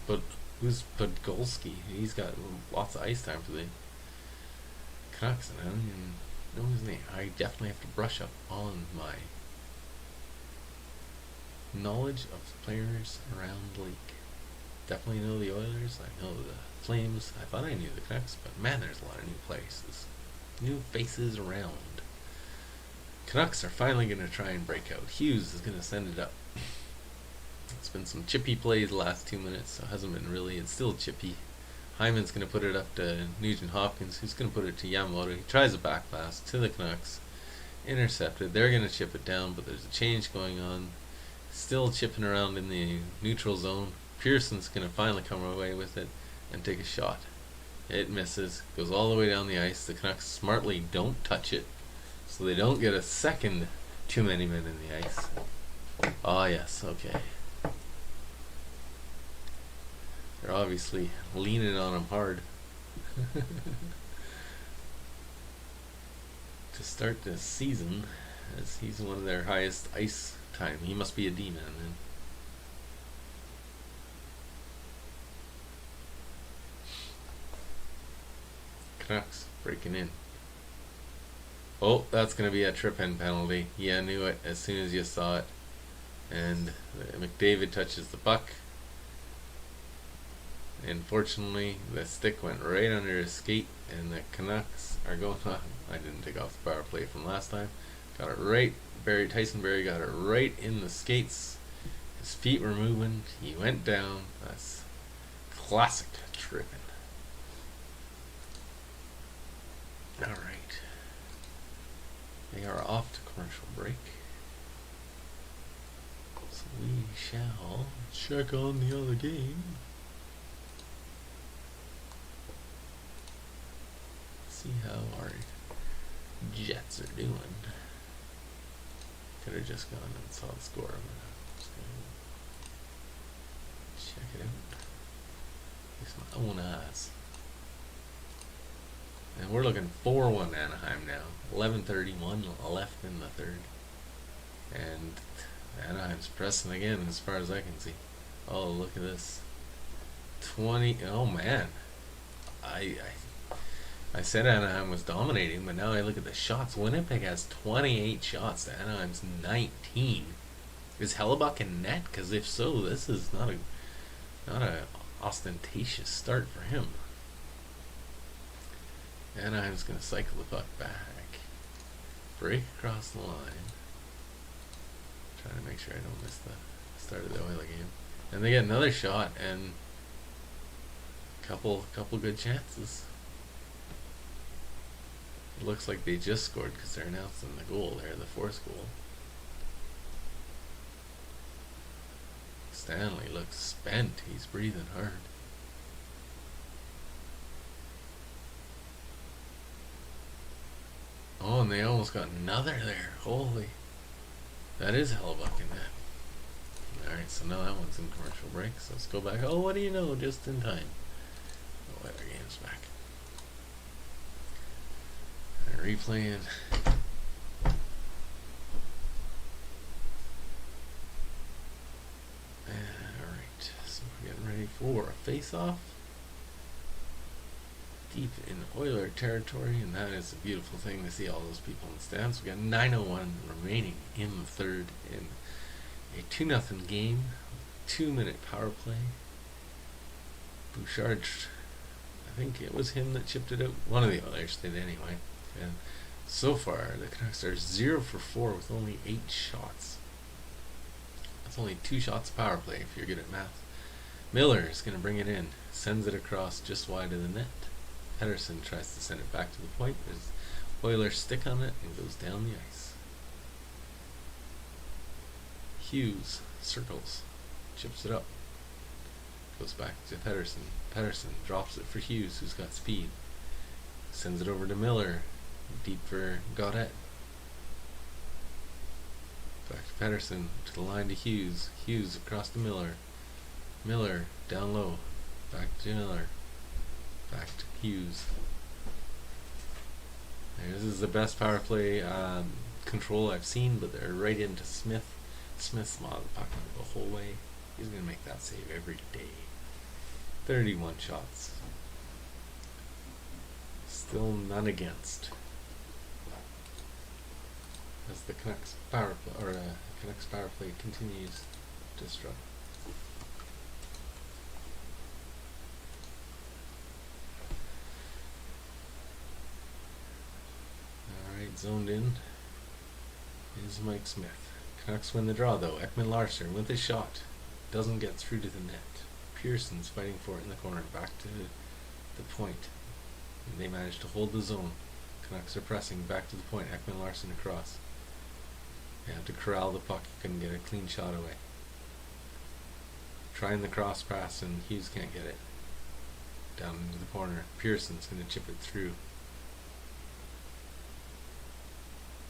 But who's Podgolski? He's got lots of ice time for the Canucks, and I don't even know his name. I definitely have to brush up on my knowledge of players around the league. Definitely know the Oilers. I know the Flames. I thought I knew the Canucks, but man, there's a lot of new places, new faces around. Canucks are finally going to try and break out. Hughes is going to send it up. It's been some chippy plays the last 2 minutes, so it hasn't been really. It's still chippy. Hyman's going to put it up to Nugent Hopkins, who's going to put it to Yamamoto. He tries a back pass to the Canucks. Intercepted. They're going to chip it down, but there's a change going on. Still chipping around in the neutral zone. Pearson's going to finally come away with it and take a shot. It misses. Goes all the way down the ice. The Canucks smartly don't touch it, so they don't get a second too many men in the ice. Ah, yes, okay. They're obviously leaning on him hard. To start this season, as he's one of their highest ice time. He must be a D-man then. Canucks breaking in. Oh, that's going to be a trip in penalty. Yeah, I knew it as soon as you saw it. And McDavid touches the puck. Unfortunately, the stick went right under his skate, and the Canucks are going on. I didn't take off the power play from last time. Got it right. Tyson Berry got it right in the skates. His feet were moving. He went down. That's classic tripping. Alright. They are off to commercial break. So we shall check on the other game. See how our Jets are doing. Could have just gone and saw the score. I'm just gonna check it out. Use my own eyes. And we're looking 4-1 Anaheim now. 11:31 left in the third. And Anaheim's pressing again as far as I can see. Oh, look at this. 20. Oh, man. I said Anaheim was dominating, but now I look at the shots. Winnipeg has 28 shots to Anaheim's 19. Is Hellebuck in net? Because if so, this is not a ostentatious start for him. Anaheim's going to cycle the puck back. Break across the line. Trying to make sure I don't miss the start of the Oiler game. And they get another shot and couple good chances. It looks like they just scored because they're announcing the goal there, the fourth goal. Stanley looks spent. He's breathing hard. Oh, and they almost got another there. Holy. That is Hellebuck in that. Alright, so now that one's in commercial break. So let's go back. Oh, what do you know? Just in time. The Oiler game's back. And replaying. Alright, so we're getting ready for a face-off. Deep in Oiler territory, and that is a beautiful thing to see all those people in the stands. We got 9:01 remaining in the third in a 2-0 game, 2-minute power play. Bouchard, I think it was him that chipped it out. One of the Oilers did anyway. And so far, the Canucks are 0 for 4 with only 8 shots. That's only 2 shots power play if you're good at math. Miller is going to bring it in, sends it across just wide of the net. Pedersen tries to send it back to the point. There's Oilers stick on it and goes down the ice. Hughes circles, chips it up, goes back to Pedersen. Pedersen drops it for Hughes, who's got speed. Sends it over to Miller, deep for Gaudette. Back to Pedersen, to the line to Hughes. Hughes across to Miller. Miller down low, back to Miller. Back to Hughes. This is the best power play control I've seen, but they're right into Smith. Smith's modeled the puck the whole way. He's going to make that save every day. 31 shots. Still none against. As the Canucks power play continues to struggle. Alright, zoned in is Mike Smith. Canucks win the draw though. Ekman Larsson with his shot doesn't get through to the net. Pearson's fighting for it in the corner, back to the point. And they manage to hold the zone. Canucks are pressing back to the point. Ekman Larsson across. They have to corral the puck. You couldn't get a clean shot away. Trying the cross pass and Hughes can't get it. Down into the corner. Pearson's going to chip it through.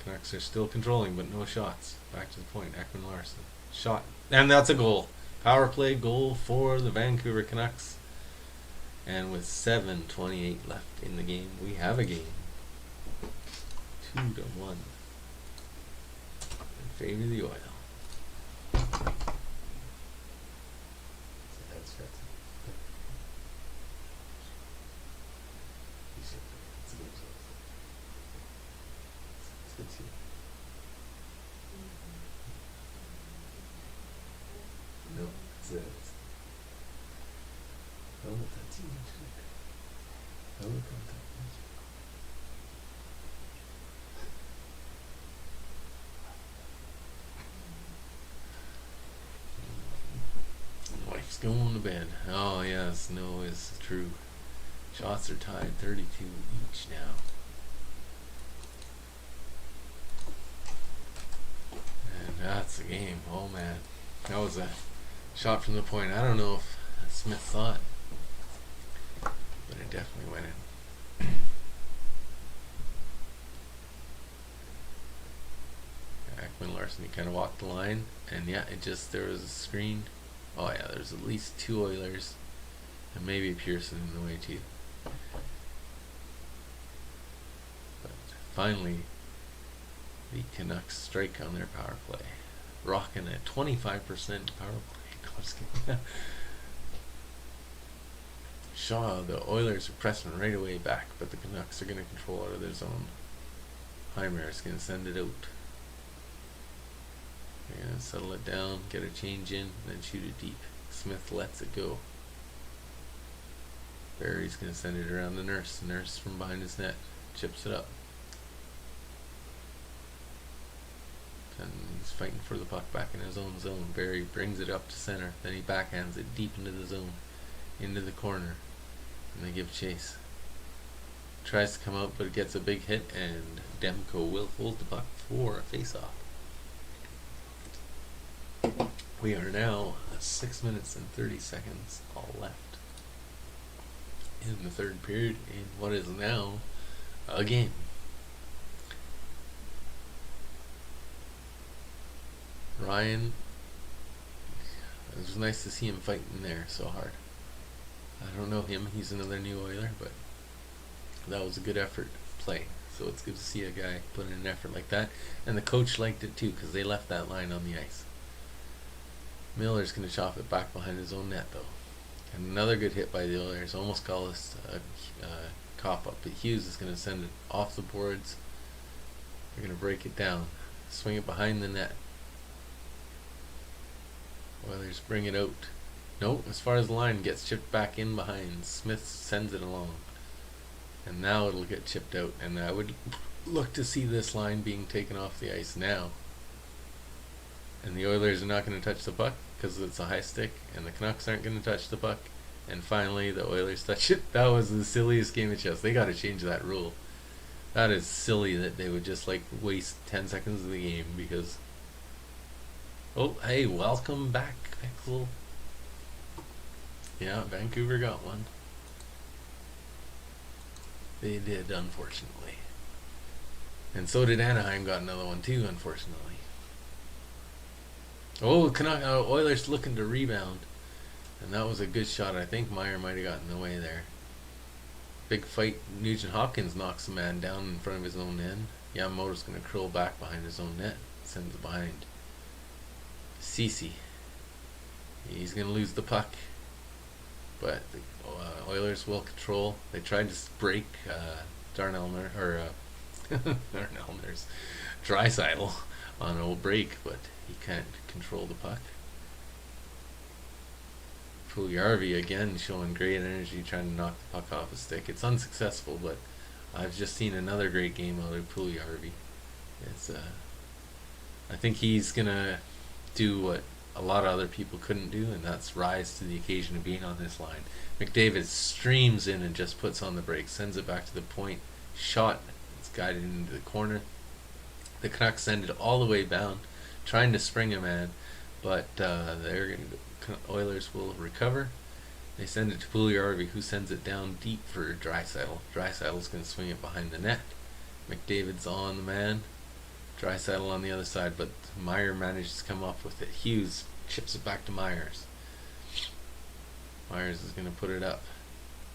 Canucks are still controlling, but no shots. Back to the point. Ekman Larsson. Shot. And that's a goal. Power play goal for the Vancouver Canucks. And with 7:28 left in the game, we have a game. 2-1. In favor of the Oil. No, it's it. Oh, that's easy. Oh, look at that. Wife's going to bed. Oh, yes, no, it's true. Shots are tied 32 each now. And that's the game. Oh, man. That was a shot from the point. I don't know if Smith saw it, but it definitely went in. Ekman Larsson, he kind of walked the line, and yeah, there was a screen. Oh yeah, there's at least 2 Oilers, and maybe Pearson in the way too. But finally, the Canucks strike on their power play, rocking at 25% power play. No, I'm just kidding. Shaw, the Oilers are pressing right away back, but the Canucks are going to control out of their zone. Heimer is going to send it out. They're going to settle it down, get a change in, then shoot it deep. Smith lets it go. Barry's going to send it around the Nurse. Nurse from behind his net chips it up. And he's fighting for the puck back in his own zone. Barry brings it up to center, then he backhands it deep into the zone, into the corner, and they give chase. Tries to come out, but it gets a big hit, and Demko will hold the puck for a face-off. We are now 6 minutes and 30 seconds all left in the third period in what is now a game. Ryan, it was nice to see him fighting there so hard. I don't know him, he's another new Oiler, but that was a good effort play. So it's good to see a guy put in an effort like that. And the coach liked it too, because they left that line on the ice. Miller's going to chop it back behind his own net though. And another good hit by the Oilers. Almost call this a cop-up, but Hughes is going to send it off the boards. They're going to break it down. Swing it behind the net. Oilers bring it out. Nope, as far as the line, gets chipped back in behind. Smith sends it along. And now it'll get chipped out. And I would look to see this line being taken off the ice now. And the Oilers are not going to touch the puck because it's a high stick. And the Canucks aren't going to touch the puck And finally, the Oilers touch it. That was the silliest game of chess. They got to change that rule. That is silly that they would just like waste 10 seconds of the game because. Oh, hey, welcome back, Pixel. Yeah, Vancouver got one. They did, unfortunately. And so did Anaheim, got another one too, unfortunately. Oh, Oilers looking to rebound. And that was a good shot. I think Meyer might have gotten in the way there. Big fight. Nugent Hopkins knocks a man down in front of his own end. Yamamoto's going to curl back behind his own net. Sends it behind. Cece. He's going to lose the puck. But the Oilers will control. They tried to break Darnell Nurse, Draisaitl on an old break, but he can't control the puck. Puljujarvi again showing great energy, trying to knock the puck off his stick. It's unsuccessful, but I've just seen another great game out of Puljujarvi. It's I think he's gonna do what a lot of other people couldn't do, and that's rise to the occasion of being on this line. McDavid streams in and just puts on the brakes, sends it back to the point. Shot, it's guided into the corner. The Canucks send it all the way bound, trying to spring a man, but Oilers will recover. They send it to Puljujarvi, who sends it down deep for Draisaitl. Draisaitl's going to swing it behind the net. McDavid's on the man. Draisaitl on the other side, but Meyer manages to come up with it. Hughes chips it back to Myers. Myers is going to put it up.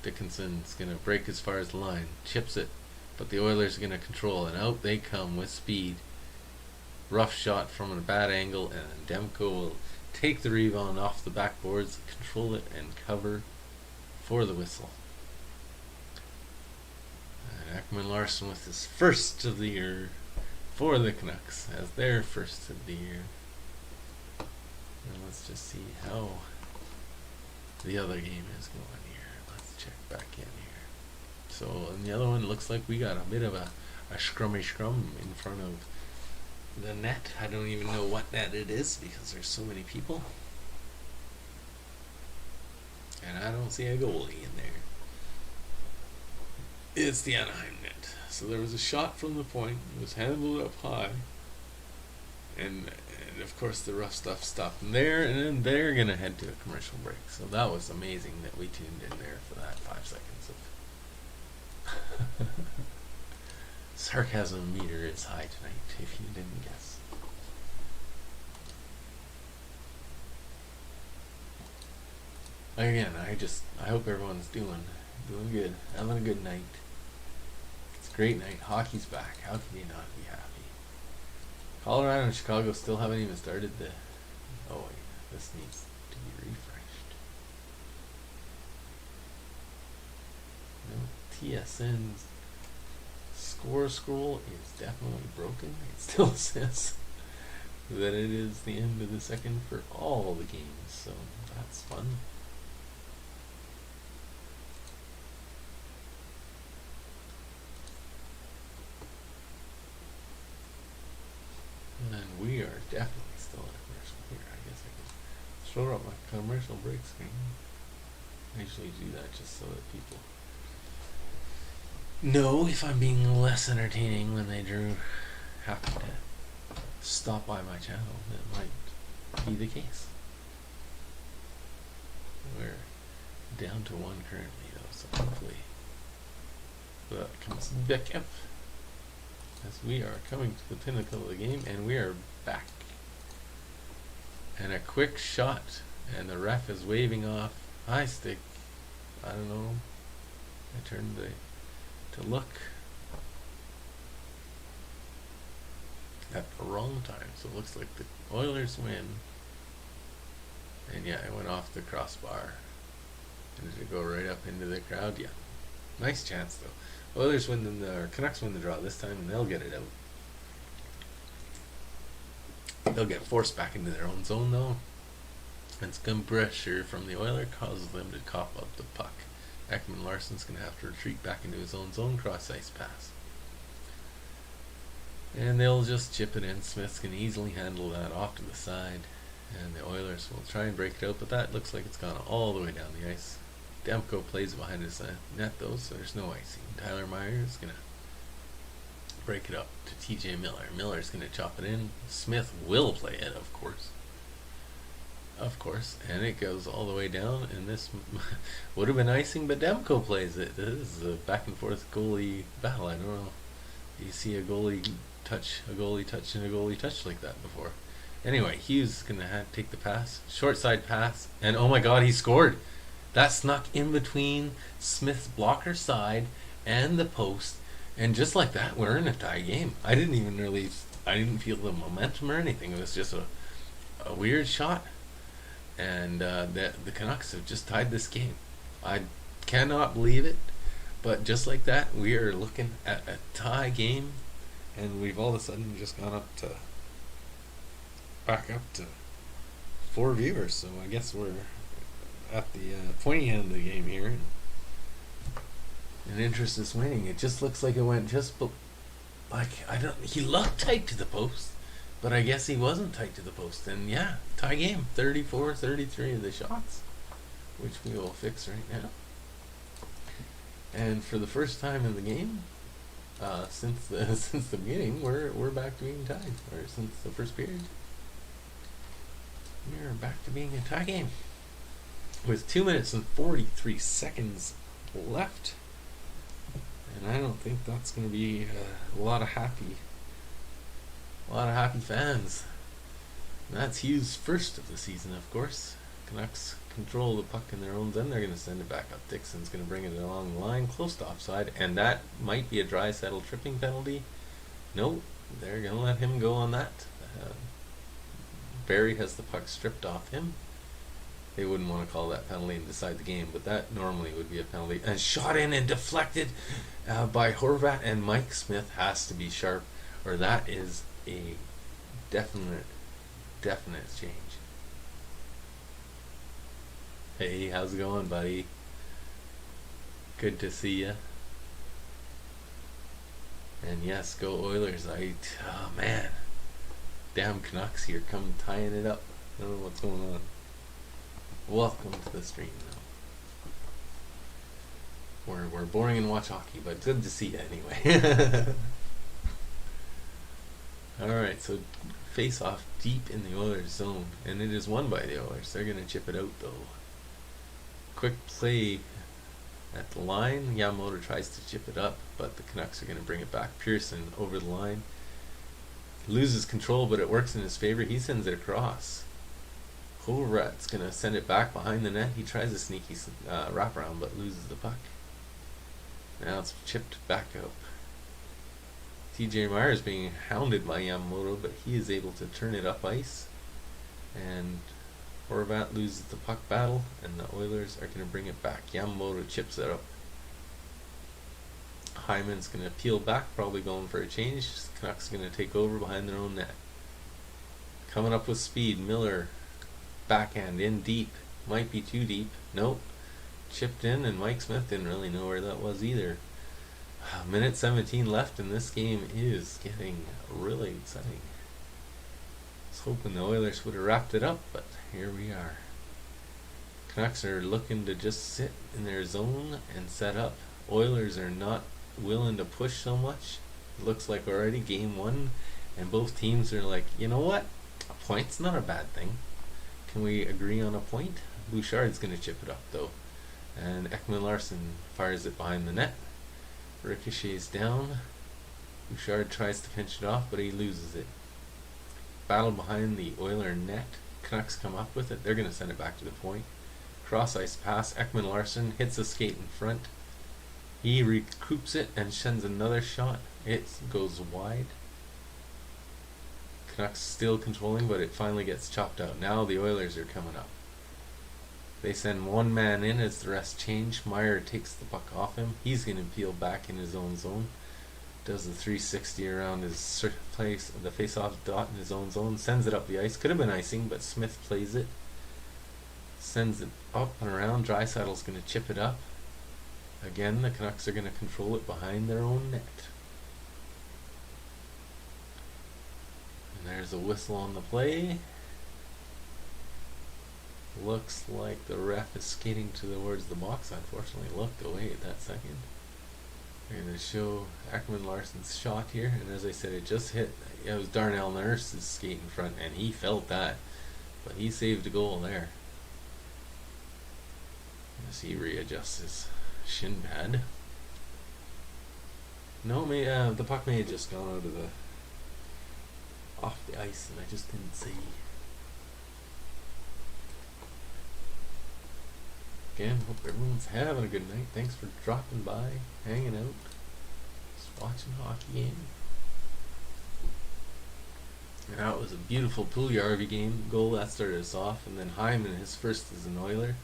Dickinson's going to break as far as the line. Chips it, but the Oilers are going to control, and out they come with speed. Rough shot from a bad angle, and Demko will take the rebound off the backboards, control it, and cover for the whistle. And Ekman-Larsson with his first of the year for the Canucks as their first of the year. And let's just see how the other game is going here. Let's check back in here. So in the other one, it looks like we got a bit of a scrummy scrum in front of the net. I don't even know what net it is because there's so many people. And I don't see a goalie in there. It's the Anaheim net. So there was a shot from the point. It was handled up high. And of course the rough stuff stopped there. And then they're going to head to a commercial break. So that was amazing that we tuned in there for that 5 seconds of... Sarcasm meter is high tonight, if you didn't guess. Again, I hope everyone's doing good, having a good night. It's a great night. Hockey's back. How can you not be happy? Colorado and Chicago still haven't even started the... Oh, wait, this needs to be refreshed. No, TSN's score scroll is definitely broken. It still says that it is the end of the second for all the games, so that's fun. And we are definitely still in a commercial here. I guess I can show up my commercial break screen. I usually do that just so that people know if I'm being less entertaining when they happen to stop by my channel. That might be the case. We're down to one currently though, so hopefully that comes back up as we are coming to the pinnacle of the game, and we are back. And a quick shot, and the ref is waving off high stick. I don't know. I turned to look at the wrong time, so it looks like the Oilers win. And yeah, it went off the crossbar. And did it go right up into the crowd? Yeah. Nice chance though. Oilers win the Canucks win the draw this time, and they'll get it out. They'll get forced back into their own zone though. And some pressure from the Oiler causes them to cough up the puck. Ekman-Larsson's going to have to retreat back into his own zone, cross ice pass. And they'll just chip it in. Smith's can easily handle that off to the side. And the Oilers will try and break it out, but that looks like it's gone all the way down the ice. Demko plays behind his net though, so there's no icing. Tyler Myers gonna break it up to TJ Miller. Miller's gonna chop it in. Smith will play it, of course. Of course, and it goes all the way down, and this would have been icing, but Demko plays it. This is a back and forth goalie battle. I don't know. You see a goalie touch, and a goalie touch like that before. Anyway, Hughes is gonna take the pass, short side pass, and oh my God, he scored! That snuck in between Smith's blocker side and the post, and just like that, we're in a tie game. I didn't feel the momentum or anything. It was just a weird shot. And the Canucks have just tied this game. I cannot believe it, but just like that, we are looking at a tie game, and we've all of a sudden just gone back up to 4 viewers. So I guess we're at the pointy end of the game here, and interest is winning. It just looks like it went he looked tight to the post. But I guess he wasn't tight to the post. And yeah, tie game. 34-33 of the shots, which we will fix right now. And for the first time in the game, since the beginning, we're back to being tied. Or since the first period, we're back to being a tie game. With 2 minutes and 43 seconds left. And I don't think that's going to be a lot of happy fans. And that's Hughes' first of the season, of course. Canucks control the puck in their own end. They're going to send it back up. Dixon's going to bring it along the line, close to offside, and that might be a Draisaitl tripping penalty. Nope, they're going to let him go on that. Barry has the puck stripped off him. They wouldn't want to call that penalty and decide the game, but that normally would be a penalty. And shot in and deflected by Horvat, and Mike Smith has to be sharp, or that is a definite change. Hey, how's it going, buddy? Good to see ya. And yes, go Oilers. Oh man, damn Canucks here, come tying it up. I don't know what's going on. Welcome to the stream now. We're boring and watch hockey, but good to see you anyway. Alright, so face off deep in the Oilers zone, and it is won by the Oilers. They're going to chip it out though. Quick play at the line. Yamamoto tries to chip it up, but the Canucks are going to bring it back. Pearson over the line. Loses control, but it works in his favor. He sends it across. Horvat's going to send it back behind the net. He tries a sneaky wraparound, but loses the puck. Now it's chipped back out. TJ Myers being hounded by Yamamoto, but he is able to turn it up ice. And Horvat loses the puck battle, and the Oilers are going to bring it back. Yamamoto chips it up. Hyman's going to peel back, probably going for a change. Canucks going to take over behind their own net. Coming up with speed, Miller, backhand in deep. Might be too deep. Nope. Chipped in, and Mike Smith didn't really know where that was either. Minute 17 left, and this game is getting really exciting. I was hoping the Oilers would have wrapped it up, but here we are. Canucks are looking to just sit in their zone and set up. Oilers are not willing to push so much. It looks like already game 1, and both teams are like, you know what? A point's not a bad thing. Can we agree on a point? Bouchard's going to chip it up though, and Ekman-Larsson fires it behind the net. Ricochets down. Bouchard tries to pinch it off, but he loses it. Battle behind the Oiler net. Canucks come up with it. They're going to send it back to the point. Cross ice pass. Ekman-Larsson hits a skate in front. He recoups it and sends another shot. It goes wide. Canucks still controlling, but it finally gets chopped out. Now the Oilers are coming up. They send one man in as the rest change. Meyer takes the puck off him. He's going to peel back in his own zone. Does the 360 around his place, the face-off dot in his own zone. Sends it up the ice. Could have been icing, but Smith plays it. Sends it up and around. Draisaitl's going to chip it up. Again, the Canucks are going to control it behind their own net. And there's a whistle on the play. Looks like the ref is skating towards the box. Unfortunately, looked away at that second. We're going to show Ekman Larsson's shot here, and as I said, it just hit. It was Darnell Nurse's skate in front, and he felt that, but he saved a goal there. As he readjusts his shin pad. No, the puck may have just gone out of off the ice, and I just didn't see. Again, hope everyone's having a good night. Thanks for dropping by, hanging out, just watching hockey game. And that was a beautiful Puljujarvi game goal that started us off, and then Hyman, his first as an Oiler,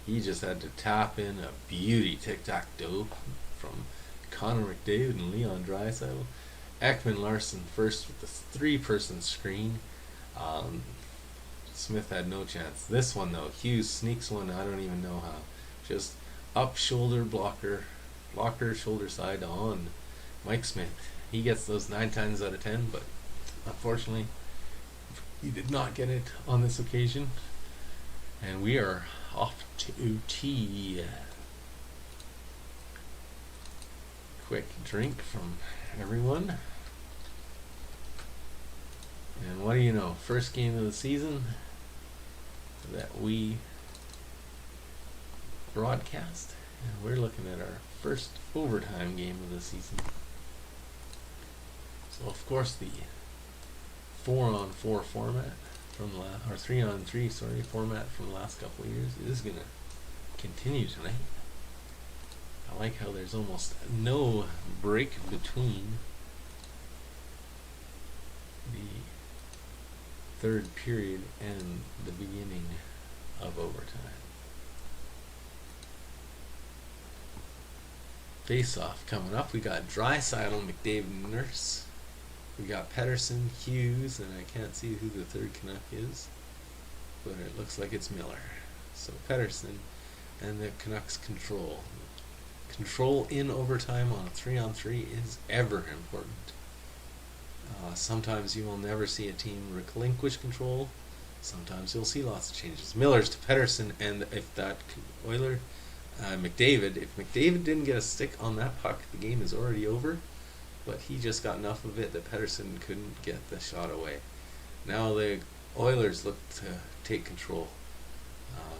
he just had to tap in a beauty tic-tac-toe from Connor McDavid and Leon Draisaitl. Ekman Larsson first with the 3-person screen. Smith had no chance. This one though, Hughes sneaks one, I don't even know how. Just up shoulder blocker shoulder side on Mike Smith. He gets those 9 times out of 10, but unfortunately he did not get it on this occasion. And we are off to tea. Quick drink from everyone. And what do you know? First game of the season that we broadcast. And we're looking at our first overtime game of the season. So of course the 4-on-4 format from or 3-on-3 format from the last couple of years is gonna continue tonight. I like how there's almost no break between the third period and the beginning of overtime. Face-off coming up. We got Draisaitl, McDavid, Nurse. We got Pettersson, Hughes, and I can't see who the third Canuck is, but it looks like it's Miller. So Pettersson and the Canucks control. Control in overtime on a 3-on-3 is ever important. Sometimes you will never see a team relinquish control. Sometimes you'll see lots of changes. Miller's to Pettersson, and if that Oiler, McDavid, if McDavid didn't get a stick on that puck, the game is already over. But he just got enough of it that Pettersson couldn't get the shot away. Now the Oilers look to take control.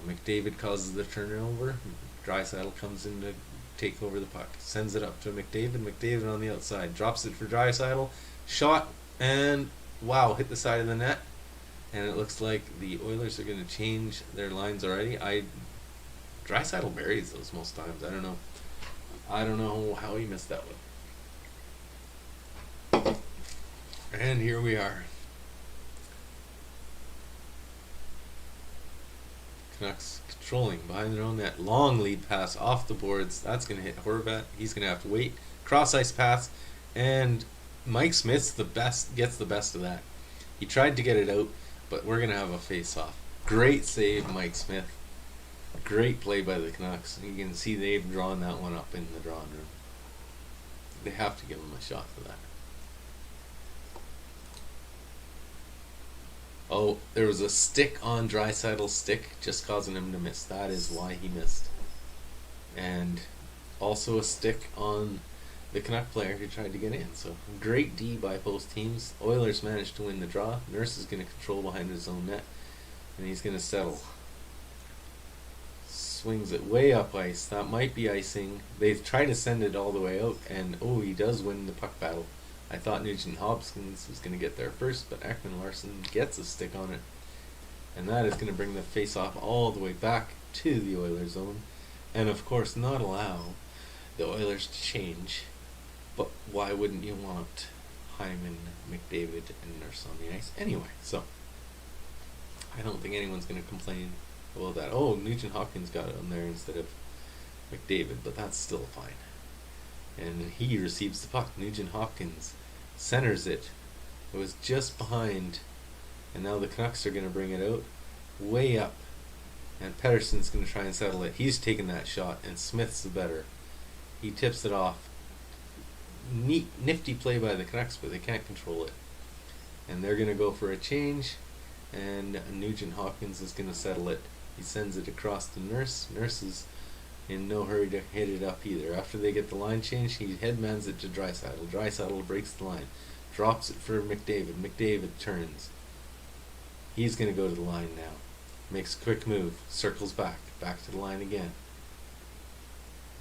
McDavid causes the turnover. Draisaitl comes in to take over the puck. Sends it up to McDavid. McDavid on the outside. Drops it for Draisaitl. Shot, and wow, hit the side of the net. And it looks like the Oilers are going to change their lines already. Draisaitl buries those most times. I don't know how he missed that one. And here we are. Canucks controlling behind their own net. Long lead pass off the boards. That's going to hit Horvat. He's going to have to wait. Cross ice pass. And Mike Smith's gets the best of that. He tried to get it out, but we're going to have a face-off. Great save, Mike Smith. Great play by the Canucks. You can see they've drawn that one up in the drawing room. They have to give him a shot for that. Oh, there was a stick on Draisaitl's stick, just causing him to miss. That is why he missed. And also a stick on the Canuck player who tried to get in. So great D by both teams. Oilers managed to win the draw. Nurse is going to control behind his own net, and he's going to settle. Swings it way up ice. That might be icing. They've tried to send it all the way out, and oh, he does win the puck battle. I thought Nugent Hopkins was going to get there first, but Ekman Larsson gets a stick on it. And that is going to bring the face-off all the way back to the Oilers zone. And of course not allow the Oilers to change. But why wouldn't you want Hyman, McDavid, and Nurse on the ice anyway? So I don't think anyone's going to complain about that. Oh, Nugent Hopkins got it on there instead of McDavid, but that's still fine. And he receives the puck. Nugent Hopkins centers it. It was just behind, and now the Canucks are going to bring it out way up, and Pettersson's going to try and settle it. He's taking that shot, and Smith's the better. He tips it off. Neat, nifty play by the Canucks, but they can't control it. And they're going to go for a change, and Nugent Hopkins is going to settle it He sends it across to Nurse. Nurse is in no hurry to hit it up either. After they get the line changed, he headmans it to Draisaitl. Draisaitl breaks the line, drops it for McDavid. McDavid turns. He's going to go to the line now. Makes a quick move, circles back to the line again.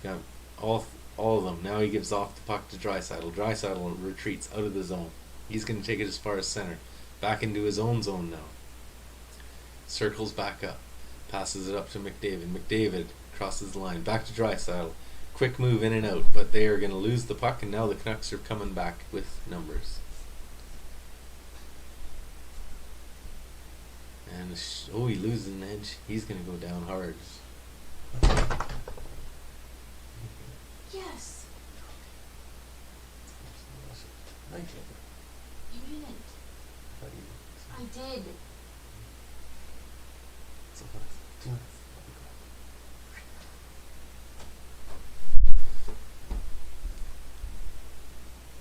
Got all of them. Now he gives off the puck to Draisaitl. Draisaitl retreats out of the zone. He's going to take it as far as center. Back into his own zone now. Circles back up. Passes it up to McDavid. McDavid crosses the line. Back to Draisaitl. Quick move in and out, but they are going to lose the puck, and now the Canucks are coming back with numbers. And he loses an edge. He's going to go down hard. Yes. I did. You didn't. I did.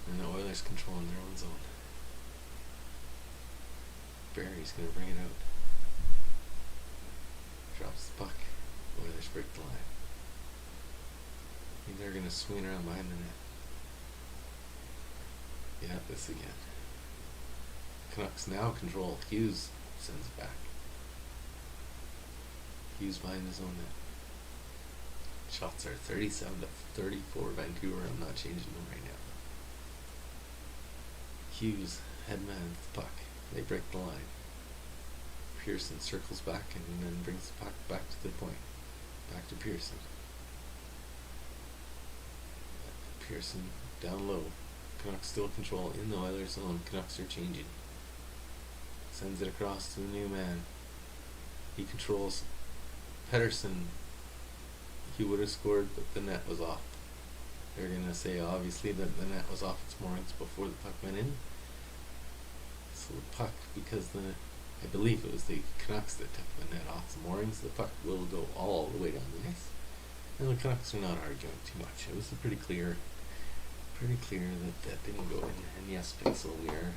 And the Oilers controlling their own zone. Barry's going to bring it out. Drops the puck. Oilers break the line. I think they're going to swing around behind the net. Yeah, this again. Canucks now control. Hughes sends it back. Hughes behind his own net. Shots are 37 to 34 Vancouver. I'm not changing them right now. Hughes headmans the puck. They break the line. Pearson circles back and then brings the puck back to the point. Back to Pearson. Pearson down low. Canucks still control in the Oilers zone. Canucks are changing. Sends it across to the new man. He controls Pettersson. He would have scored, but the net was off. They're going to say obviously that the net was off its moorings before the puck went in. So the puck, because I believe it was the Canucks that took the net off the moorings, the puck will go all the way down the ice. And the Canucks are not arguing too much. It was pretty clear that didn't go in. And yes, Pixel, we are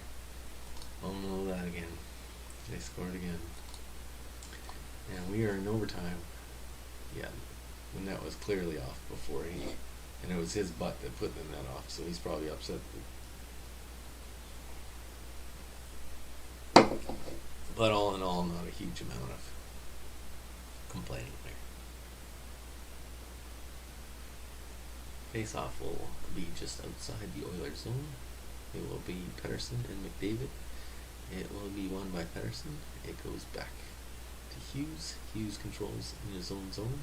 all know that again. They scored again. And we are in overtime. Yeah, the net was clearly off before and it was his butt that put the net off, so he's probably upset. But all in all, not a huge amount of complaining there. Face-off will be just outside the Oilers zone. It will be Pettersson and McDavid. It will be won by Pettersson. It goes back to Hughes. Hughes controls in his own zone.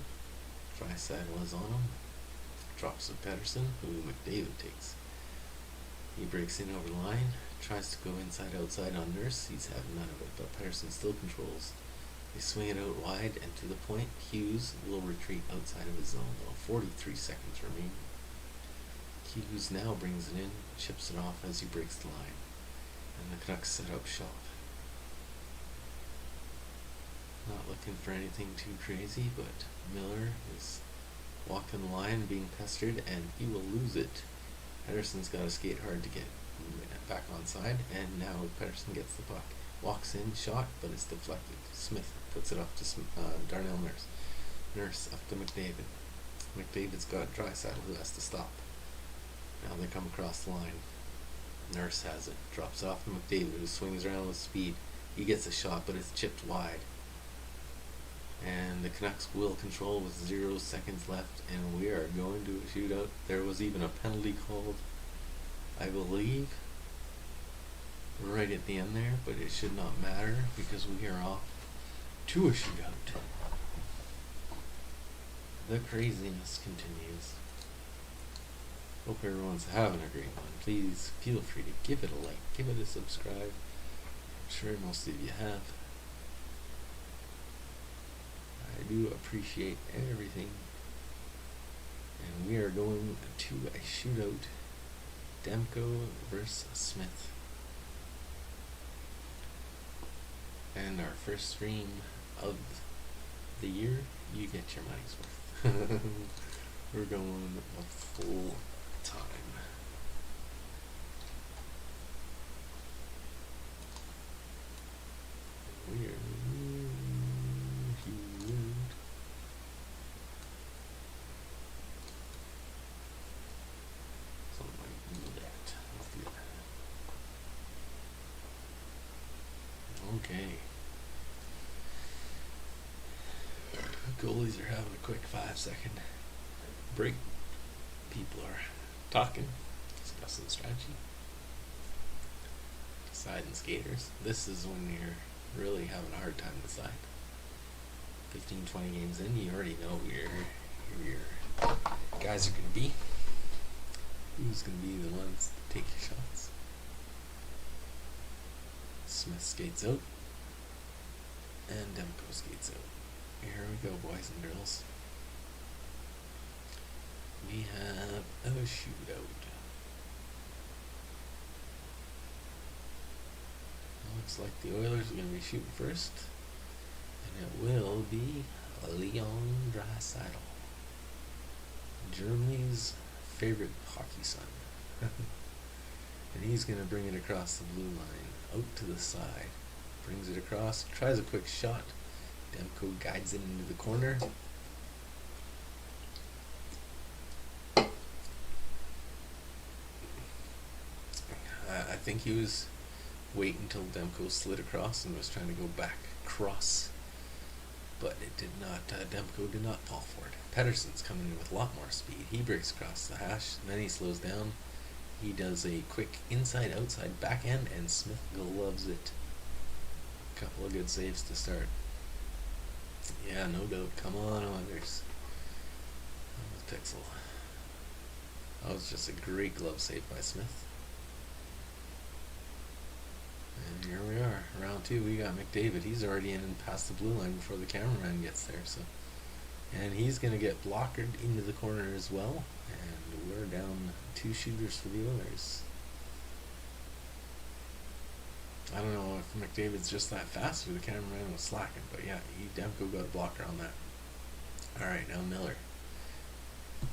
Draisaitl is on him. Drops to Pettersson, who McDavid takes. He breaks in over the line. Tries to go inside-outside on Nurse. He's having none of it, but Pettersson still controls. They swing it out wide and to the point. Hughes will retreat outside of his zone. 43 seconds remaining. Hughes now brings it in, chips it off as he breaks the line. And the Canucks set up shop. Not looking for anything too crazy, but Miller is walking the line, being pestered, and he will lose it. Pettersson's got to skate hard to get back on side, and now Pettersson gets the puck. Walks in, shot, but it's deflected. Smith puts it up to Darnell Nurse. Nurse up to McDavid. McDavid's got Draisaitl, who has to stop. Now they come across the line. Nurse has it. Drops it off to McDavid, who swings around with speed. He gets a shot, but it's chipped wide. And the Canucks will control with 0 seconds left, and we are going to a shootout. There was even a penalty called, I believe, right at the end there, but it should not matter because we are off to a shootout. The craziness continues. Hope everyone's having a great one. Please feel free to give it a like, give it a subscribe. I'm sure most of you have. I do appreciate everything. And we are going to a shootout. Demko versus Smith. And our first stream of the year, you get your money's worth. We're going a full time. We are Okay. Goalies are having a quick 5-second break. People are talking, discussing strategy, deciding skaters. This is when you're really having a hard time deciding. 15-20 games in, you already know who your guys are going to be. Who's going to be the ones to take your shots. Smith skates out, and Demko skates out. Here we go, boys and girls. We have a shootout. Looks like the Oilers are going to be shooting first, and it will be Leon Draisaitl, Germany's favorite hockey son. And he's going to bring it across the blue line, out to the side. Brings it across, tries a quick shot. Demko guides it into the corner. I think he was waiting until Demko slid across and was trying to go back across. But it did not, Demko did not fall for it. Pettersson's coming in with a lot more speed. He breaks across the hash, and then he slows down. He does a quick inside-outside backhand, and Smith gloves it. A couple of good saves to start. Yeah, no doubt. Come on, Oilers. That was Pixel. That was just a great glove save by Smith. And here we are. Round 2, we got McDavid. He's already in and past the blue line before the cameraman gets there. And he's going to get blockered into the corner as well. And we're down 2 shooters for the Oilers. I don't know if McDavid's just that fast or the cameraman was slacking, but yeah, Demko got a blocker on that. Alright, now Miller.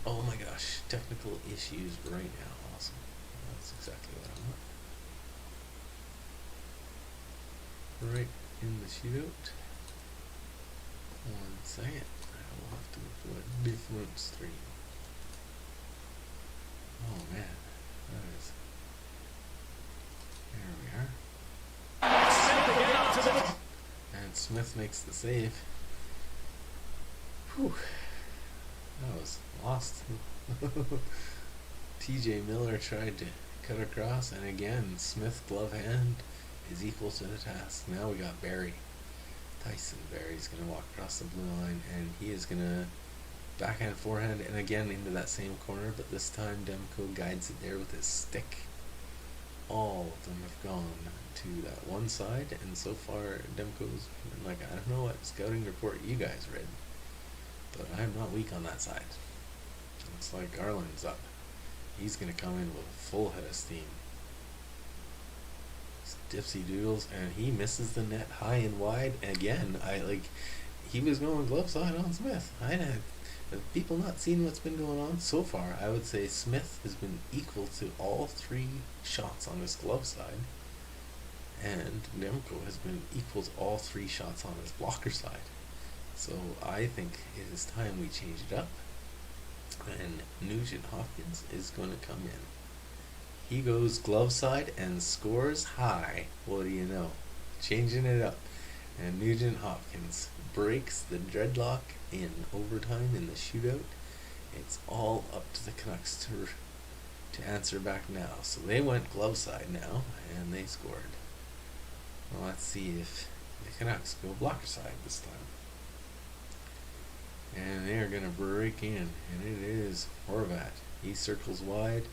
Oh my gosh, technical issues right now. Awesome. That's exactly what I want. Right in the shootout. 1 second. I will have to go to a different stream. Oh man, that is. There we are. And Smith makes the save. Whew. That was lost. TJ Miller tried to cut across, and again, Smith glove hand is equal to the task. Now we got Barry. Tyson Barry's going to walk across the blue line, and he is going to backhand, forehand, and again into that same corner, but this time Demko guides it there with his stick. All of them have gone to that one side, and so far Demko's like, I don't know what scouting report you guys read, but I'm not weak on that side. Looks like Garland's up. He's going to come in with a full head of steam. Dipsy doodles, and he misses the net high and wide again. He was going glove side on Smith. Have people not seen what's been going on so far? I would say Smith has been equal to all 3 shots on his glove side, and Demko has been equal to all 3 shots on his blocker side. So I think it is time we change it up, and Nugent Hopkins is going to come in. He goes glove side and scores high. What do you know? Changing it up. And Nugent Hopkins breaks the dreadlock in overtime in the shootout. It's all up to the Canucks to answer back now. So they went glove side now, and they scored. Well, let's see if the Canucks go blocker side this time. And they're going to break in, and it is Horvat. He circles wide,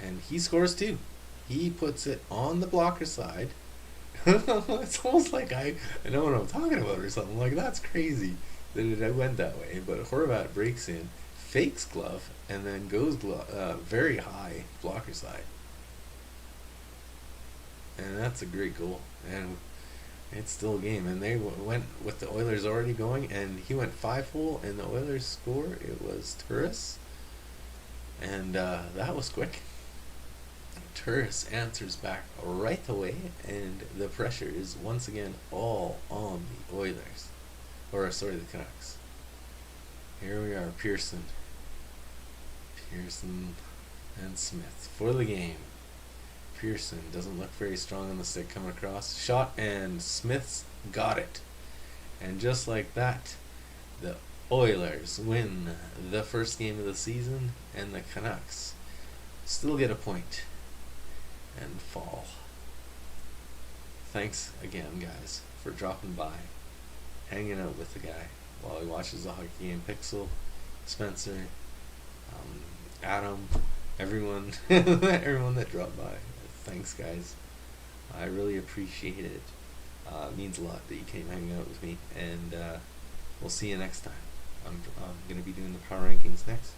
and he scores too. He puts it on the blocker side. It's almost like I know what I'm talking about or something. Like, that's crazy that it went that way. But Horvat breaks in, fakes glove, and then goes very high blocker side. And that's a great goal. And it's still a game. And they went with the Oilers already going, and he went 5-hole, and the Oilers score, it was Turris. And that was quick. Turris answers back right away, and the pressure is once again all on the Oilers. The Canucks. Here we are, Pearson and Smith for the game. Pearson doesn't look very strong on the stick coming across. Shot, and Smith's got it. And just like that, the Oilers win the first game of the season, and the Canucks still get a point and fall. Thanks again, guys, for dropping by, hanging out with the guy while he watches the hockey game. Pixel, Spencer, Adam, everyone, everyone that dropped by. Thanks, guys. I really appreciate it. It means a lot that you came hanging out with me, and we'll see you next time. I'm going to be doing the power rankings next.